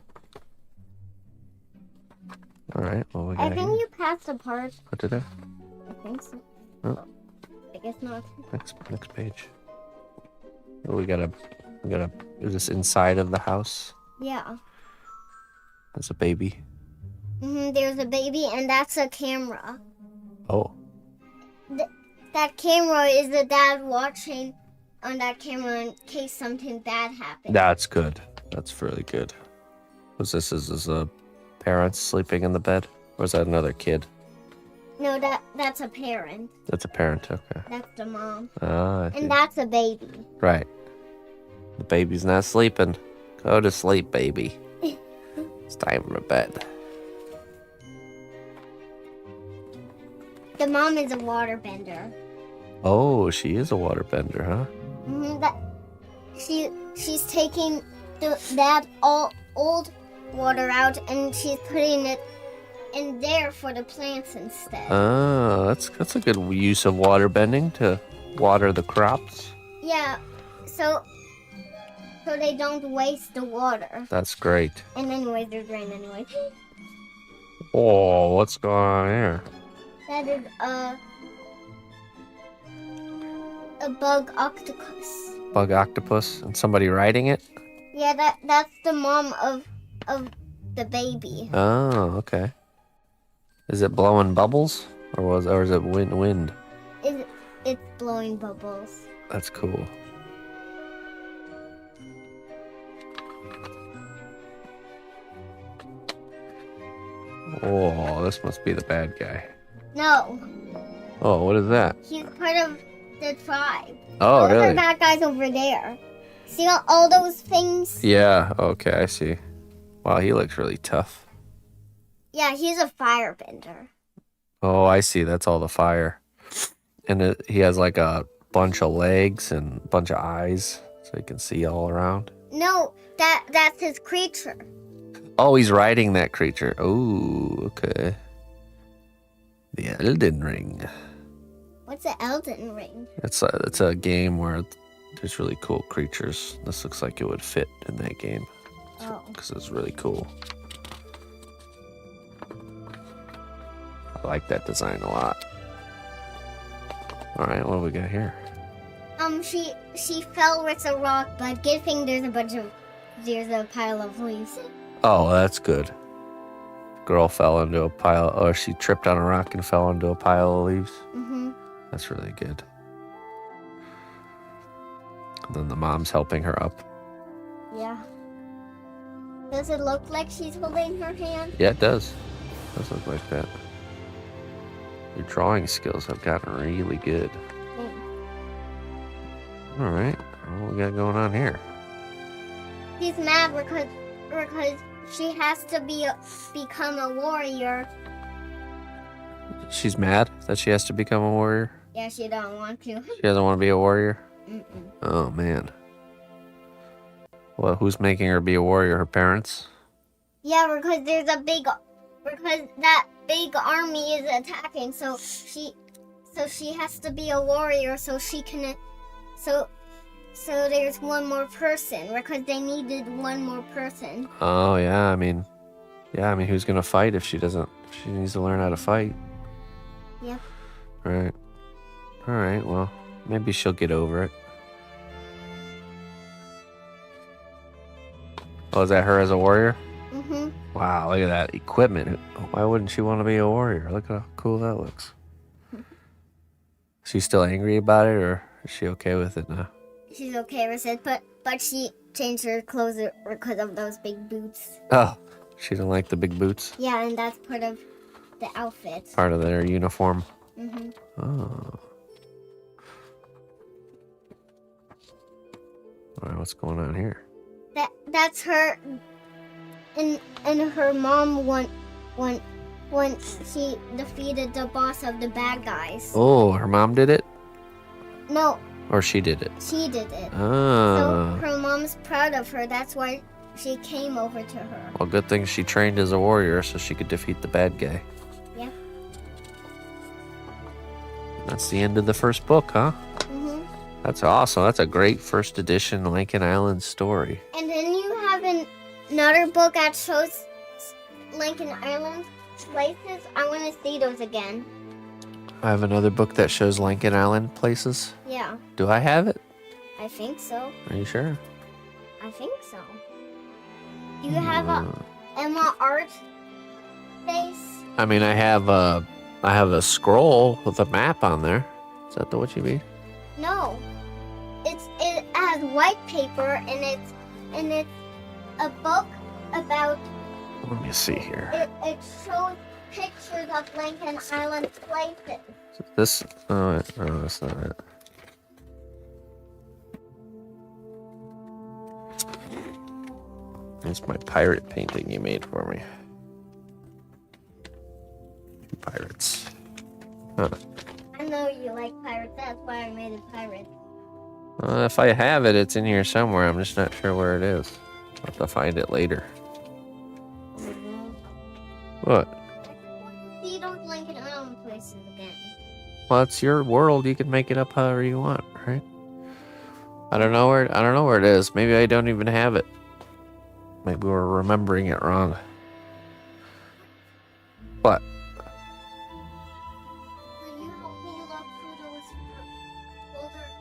Speaker 1: All right. Well, we got
Speaker 3: I think you passed a part.
Speaker 1: What did I?
Speaker 3: I think so.
Speaker 1: Oh.
Speaker 3: I guess not.
Speaker 1: Next page. Oh, we got a. Is this inside of the house?
Speaker 3: Yeah.
Speaker 1: That's a baby.
Speaker 3: There's a baby, and that's a camera.
Speaker 1: Oh.
Speaker 3: That camera is the dad watching on that camera in case something bad happens.
Speaker 1: That's good. That's really good. What's this? Is this a parents sleeping in the bed? Or is that another kid?
Speaker 3: No, that's a parent.
Speaker 1: That's a parent, okay.
Speaker 3: That's the mom.
Speaker 1: Ah, I see.
Speaker 3: And that's a baby.
Speaker 1: Right. The baby's not sleeping. Go to sleep, baby. It's time for bed.
Speaker 3: The mom is a waterbender.
Speaker 1: Oh, she is a waterbender, huh?
Speaker 3: She's taking that old water out, and she's putting it in there for the plants instead.
Speaker 1: Oh, that's a good use of water bending to water the crops.
Speaker 3: Yeah, so they don't waste the water.
Speaker 1: That's great.
Speaker 3: And anyways, there's rain anyway.
Speaker 1: Oh, what's going on here?
Speaker 3: That is a bug octopus.
Speaker 1: Bug octopus and somebody riding it?
Speaker 3: Yeah, that's the mom of the baby.
Speaker 1: Oh, okay. Is it blowing bubbles, or is it wind?
Speaker 3: It's blowing bubbles.
Speaker 1: That's cool. Oh, this must be the bad guy.
Speaker 3: No,
Speaker 1: Oh, what is that?
Speaker 3: he's part of the tribe.
Speaker 1: Oh,
Speaker 3: Those are
Speaker 1: really?
Speaker 3: bad guys over there. See all those things?
Speaker 1: Yeah, okay, I see. Wow, he looks really tough.
Speaker 3: Yeah, he's a firebender.
Speaker 1: Oh, I see. That's all the fire. And he has like a bunch of legs and a bunch of eyes so he can see all around.
Speaker 3: No, that's his creature.
Speaker 1: Oh, he's riding that creature. Oh, okay. The Elden Ring.
Speaker 3: What's the Elden Ring?
Speaker 1: It's a game where there's really cool creatures. This looks like it would fit in that game
Speaker 3: Oh.
Speaker 1: because it's really cool. I like that design a lot. All right, what do we got here?
Speaker 3: She fell with a rock, but good thing there's a pile of leaves.
Speaker 1: Oh, that's good. Girl fell into a pile, or she tripped on a rock and fell into a pile of leaves.
Speaker 3: Mm-hmm.
Speaker 1: That's really good. And then the mom's helping her up.
Speaker 3: Yeah. Does it look like she's holding her hand?
Speaker 1: Yeah, it does. It does look like that. Your drawing skills have gotten really good. All right, what we got going on here?
Speaker 3: She's mad because she has to become a warrior.
Speaker 1: She's mad that she has to become a warrior?
Speaker 3: Yeah, she don't want to.
Speaker 1: She doesn't want to be a warrior?
Speaker 3: Mm-mm.
Speaker 1: Oh, man. Well, who's making her be a warrior? Her parents?
Speaker 3: Yeah, because that big army is attacking, so she has to be a warrior so she can so there's one more person because they needed one more person.
Speaker 1: Oh, yeah, I mean, who's going to fight if she doesn't? She needs to learn how to fight.
Speaker 3: Yep.
Speaker 1: Right. All right, well, maybe she'll get over it. Oh, is that her as a warrior?
Speaker 3: Mm-hmm.
Speaker 1: Wow, look at that equipment. Why wouldn't she want to be a warrior? Look how cool that looks. She's still angry about it, or is she okay with it now?
Speaker 3: She's okay with it, but she changed her clothes because of those big boots.
Speaker 1: Oh, she didn't like the big boots?
Speaker 3: Yeah, and that's part of the outfit.
Speaker 1: Part of their uniform?
Speaker 3: Mm-hmm.
Speaker 1: Oh. All right, what's going on here?
Speaker 3: That's her, and her mom when she defeated the boss of the bad guys.
Speaker 1: Oh, her mom did it?
Speaker 3: No,
Speaker 1: Or she did it?
Speaker 3: she did it. So
Speaker 1: Oh.
Speaker 3: her mom's proud of her. That's why she came over to her.
Speaker 1: Well, good thing she trained as a warrior so she could defeat the bad guy.
Speaker 3: Yep.
Speaker 1: That's the end of the first book, huh?
Speaker 3: Mm-hmm.
Speaker 1: That's awesome. That's a great first edition Lincoln Island story.
Speaker 3: And then you have another book that shows Lincoln Island places. I want to see those again.
Speaker 1: I have another book that shows Lincoln Island places.
Speaker 3: Yeah,
Speaker 1: Do I have it?
Speaker 3: I think so.
Speaker 1: Are you sure?
Speaker 3: I think so. Do you have a Emma art face?
Speaker 1: I mean, I have a scroll with a map on there. Is that what you mean?
Speaker 3: No. It has white paper and it's a book about
Speaker 1: Let me see here.
Speaker 3: it shows pictures of Lincoln Island places.
Speaker 1: This, no, that's not it. It's my pirate painting you made for me. Pirates. Huh.
Speaker 3: I know you like pirates, that's why I made a pirate.
Speaker 1: If I have it, it's in here somewhere. I'm just not sure where it is. I'll have to find it later. What?
Speaker 3: See those Lincoln Island places again.
Speaker 1: Well, it's your world. You can make it up however you want, right? I don't know where it is. Maybe I don't even have it. Maybe we're remembering it wrong. What?
Speaker 3: Will you help me look through those folders?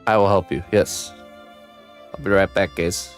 Speaker 1: I will help you. Yes. I'll be right back, guys.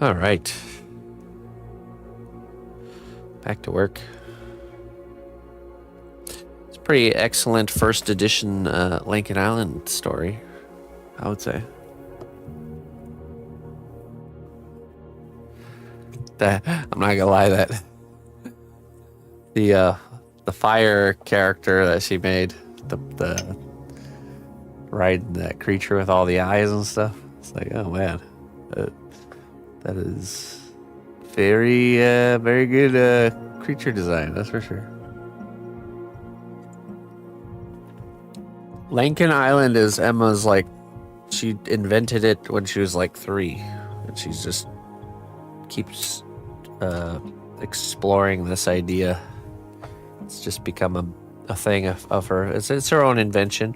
Speaker 1: All right. Back to work. It's a pretty excellent first edition Lincoln Island story, I would say. I'm not gonna lie, that the fire character that she made, the riding that creature with all the eyes and stuff. It's like, oh man, that is very very good creature design. That's for sure. Lincoln Island is Emma's, like, she invented it when she was like 3, and she's just keeps exploring this idea. It's just become a thing of her. It's her own invention.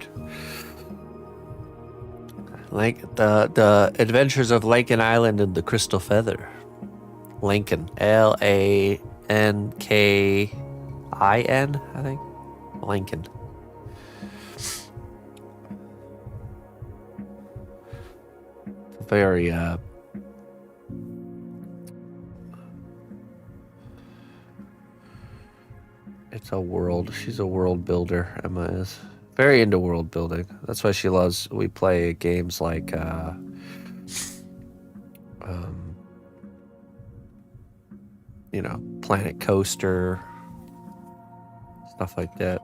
Speaker 1: Like the Adventures of Lincoln Island and the Crystal Feather. Lincoln, Lankin, I think. Lincoln. Very it's a world. She's a world builder. Emma is very into world building. That's why she loves. We play games like Planet Coaster, stuff like that.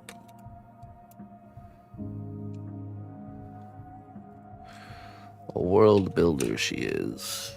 Speaker 1: A world builder she is.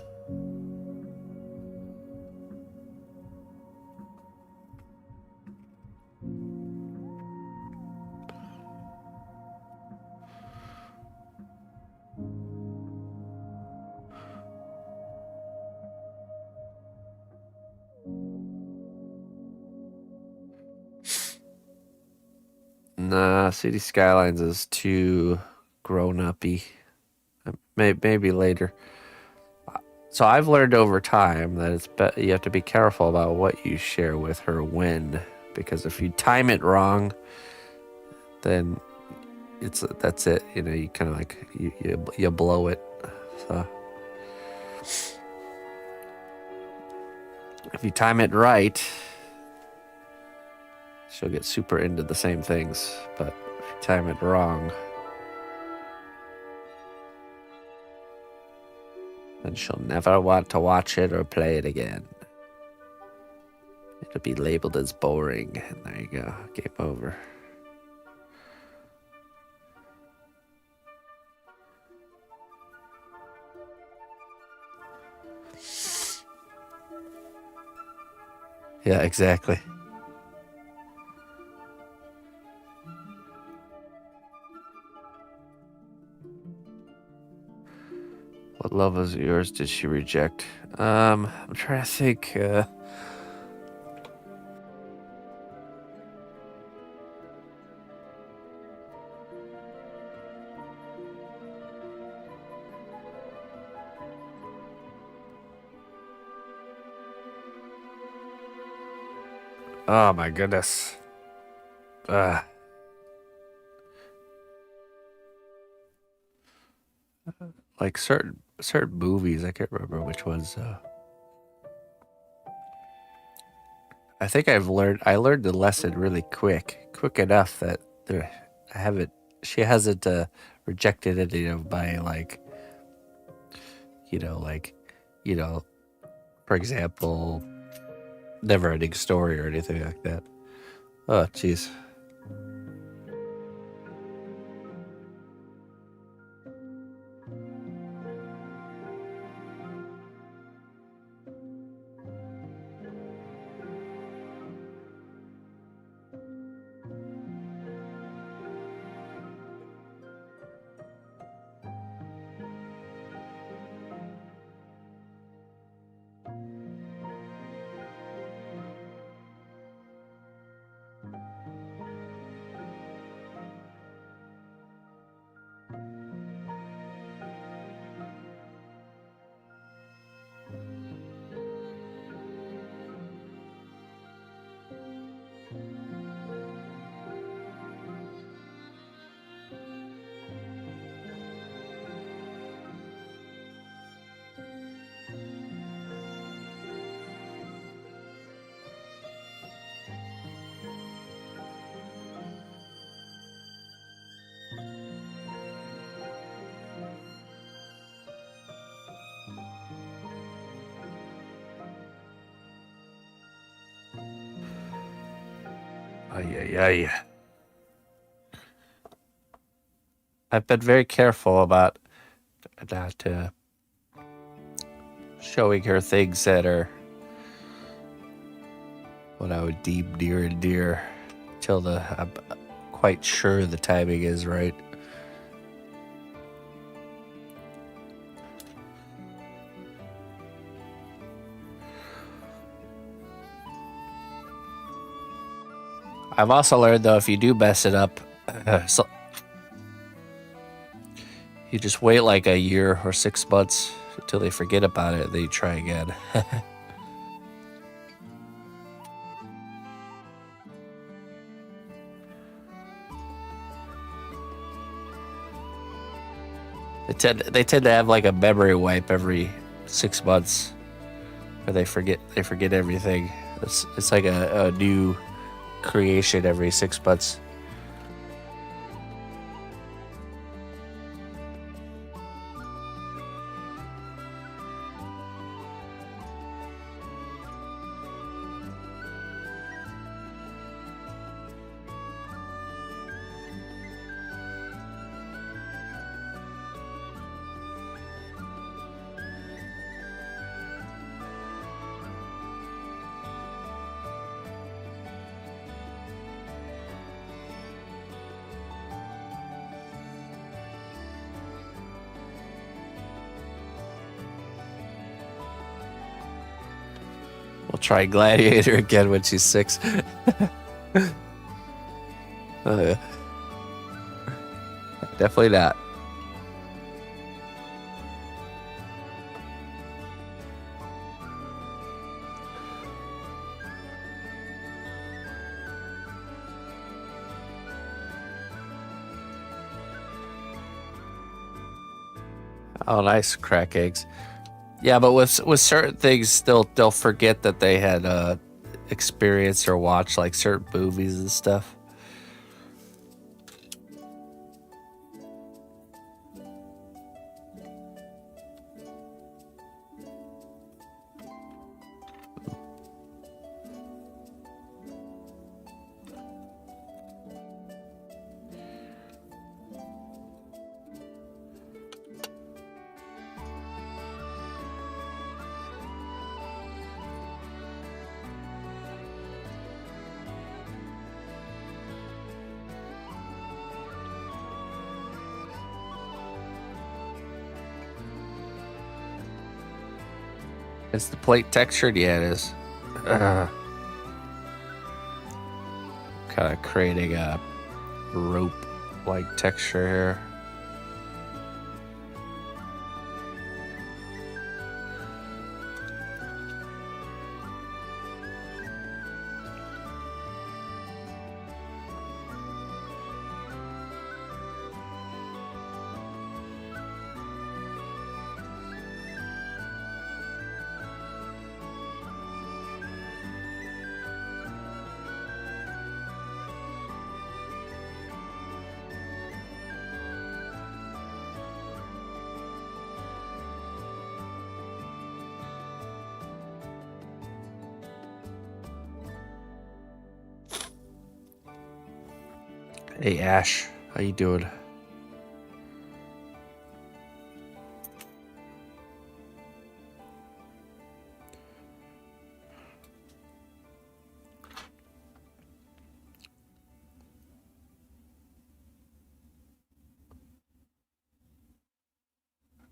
Speaker 1: Nah, City Skylines is too grown-up-y. Maybe later. So I've learned over time that you have to be careful about what you share with her when, because if you time it wrong, then that's it. You kind of like you blow it. So if you time it right, she'll get super into the same things. But if you time it wrong, then she'll never want to watch it or play it again. to be labeled as boring. And there you go. Game over. Yeah, exactly. What love of yours did she reject? I'm trying to think. Oh my goodness. Like certain movies, I can't remember which ones. I think I learned the lesson really quick enough that I haven't. She hasn't rejected any of my like, you know, like, you know, for example, never ending story or anything like that. Oh, jeez. Ay, ay, ay. I've been very careful about not showing her things that are what I would deem near and dear till I'm quite sure the timing is right. I've also learned though, if you do mess it up, so you just wait like a year or 6 months until they forget about it, and then you try again. They tend to have like a memory wipe every 6 months, where they forget everything. It's like a new creation every 6 months. We'll try Gladiator again when she's 6. Definitely not. Oh, nice, crack eggs. Yeah, but with certain things, they'll forget that they had experienced or watched like certain movies and stuff. Is the plate textured? Yeah, it is. Kind of creating a rope-like texture here. Hey Ash, how you doing?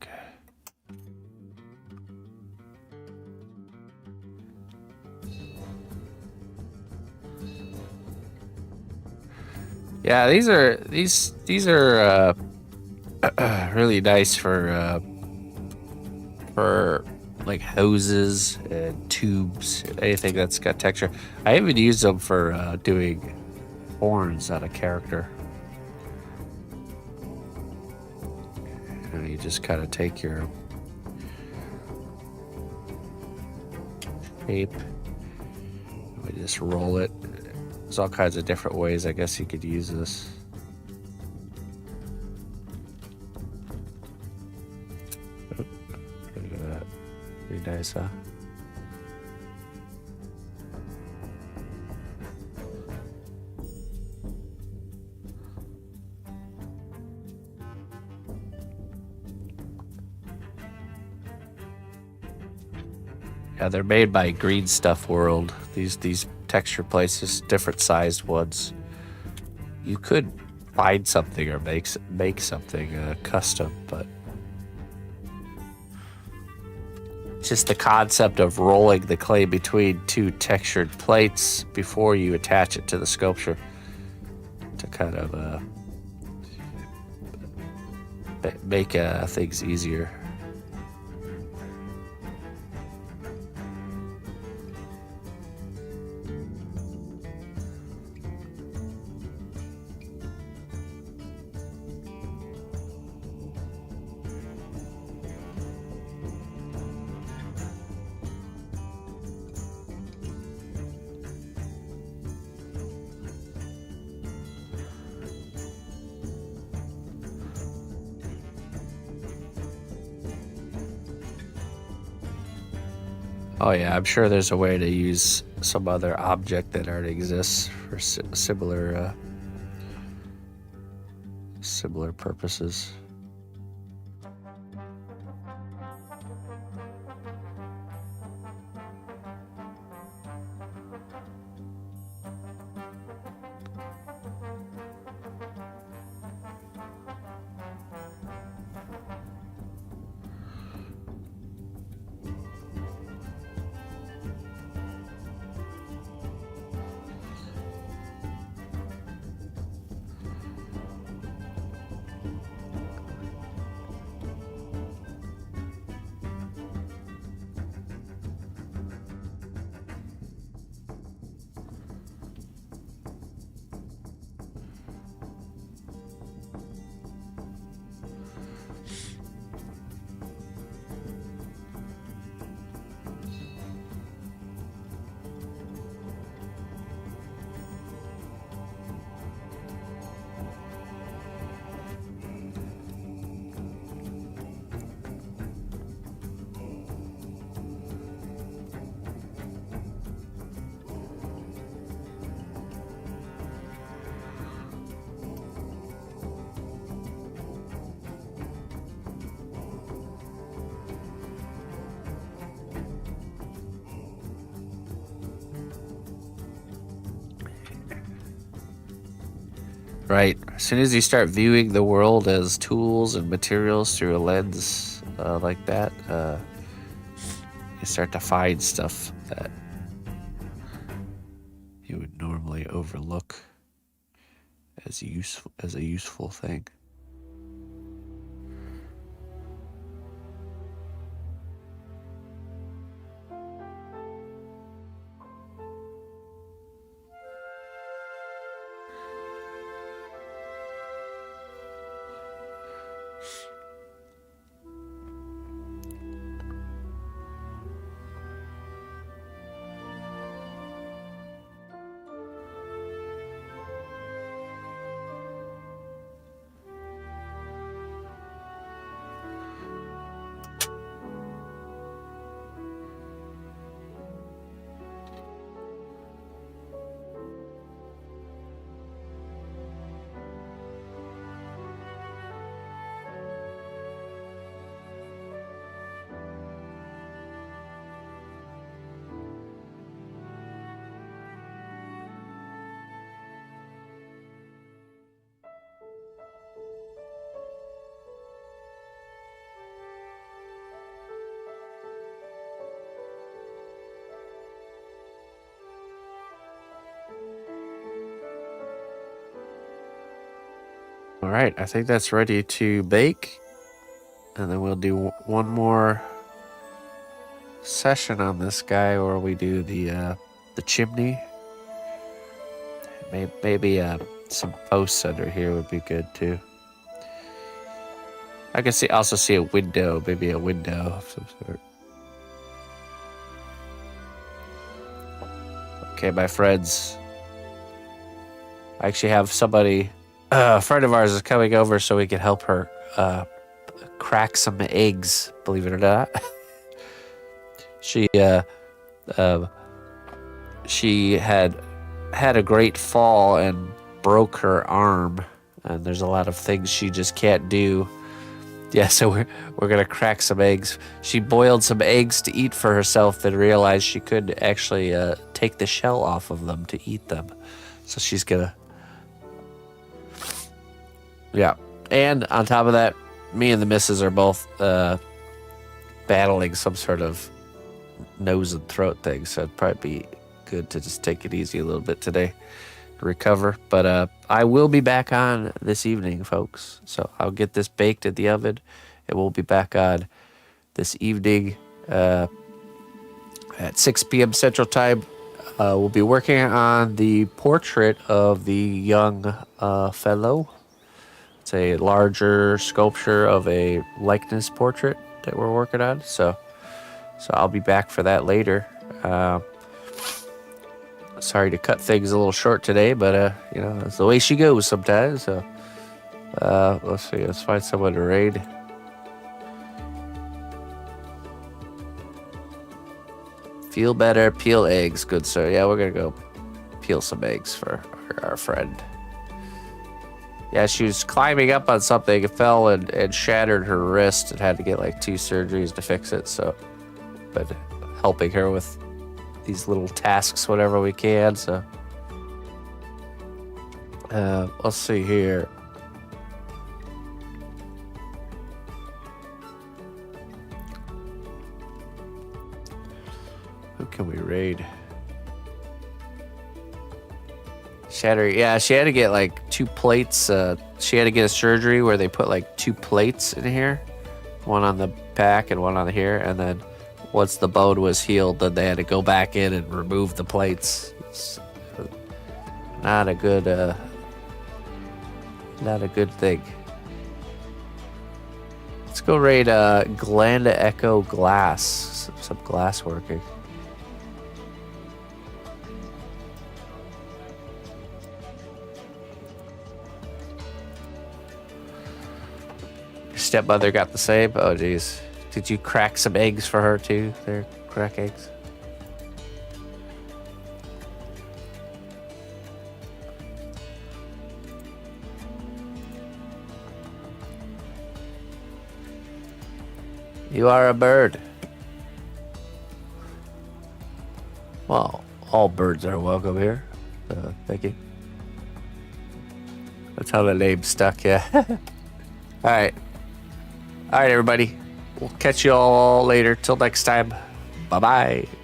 Speaker 1: Okay. Yeah, these are really nice for like hoses and tubes, anything that's got texture. I even use them for doing horns on a character. And you just kind of take your shape, we just roll it. There's all kinds of different ways I guess you could use this. Oh, look at that. Pretty nice, huh? Yeah, they're made by Green Stuff World. These texture plates, different sized ones. You could find something or make something custom, but just the concept of rolling the clay between two textured plates before you attach it to the sculpture to kind of make things easier. Oh yeah, I'm sure there's a way to use some other object that already exists for similar purposes. Right. As soon as you start viewing the world as tools and materials through a lens like that, you start to find stuff that you would normally overlook as a useful thing. All right, I think that's ready to bake. And then we'll do one more session on this guy where we do the chimney. Maybe some posts under here would be good too. I can also see a window, maybe a window of some sort. Okay, my friends. I actually have somebody, a friend of ours is coming over so we can help her crack some eggs, believe it or not. She had a great fall and broke her arm, and there's a lot of things she just can't do. Yeah, so we're gonna crack some eggs. She boiled some eggs to eat for herself, then realized she could actually take the shell off of them to eat them. So she's gonna, yeah. And on top of that, me and the missus are both battling some sort of nose and throat thing, so it'd probably be good to just take it easy a little bit today to recover. But I will be back on this evening, folks. So I'll get this baked in the oven, and we'll be back on this evening at 6 p.m. Central Time. We'll be working on the portrait of the young fellow. It's a larger sculpture of a likeness portrait that we're working on. So I'll be back for that later. Sorry to cut things a little short today, but you know, that's the way she goes sometimes. So let's see, let's find someone to raid. Feel better, peel eggs, good sir. Yeah, we're gonna go peel some eggs for our friend. Yeah, she was climbing up on something, it fell and shattered her wrist and had to get like 2 surgeries to fix it. So, but helping her with these little tasks whenever we can. So, let's see here. Who can we raid? Shatter. Yeah, she had to get like 2 plates. She had to get a surgery where they put like 2 plates in here, one on the back and one on here, and then once the bone was healed, then they had to go back in and remove the plates. It's not a good thing. Let's go raid Glenda Echo Glass. Some glass working. Your stepmother got the same? Oh, geez. Did you crack some eggs for her too? There, crack eggs. You are a bird. Well, all birds are welcome here. Thank you. That's how the name stuck, yeah. All right. All right, everybody. We'll catch you all later. Till next time. Bye bye.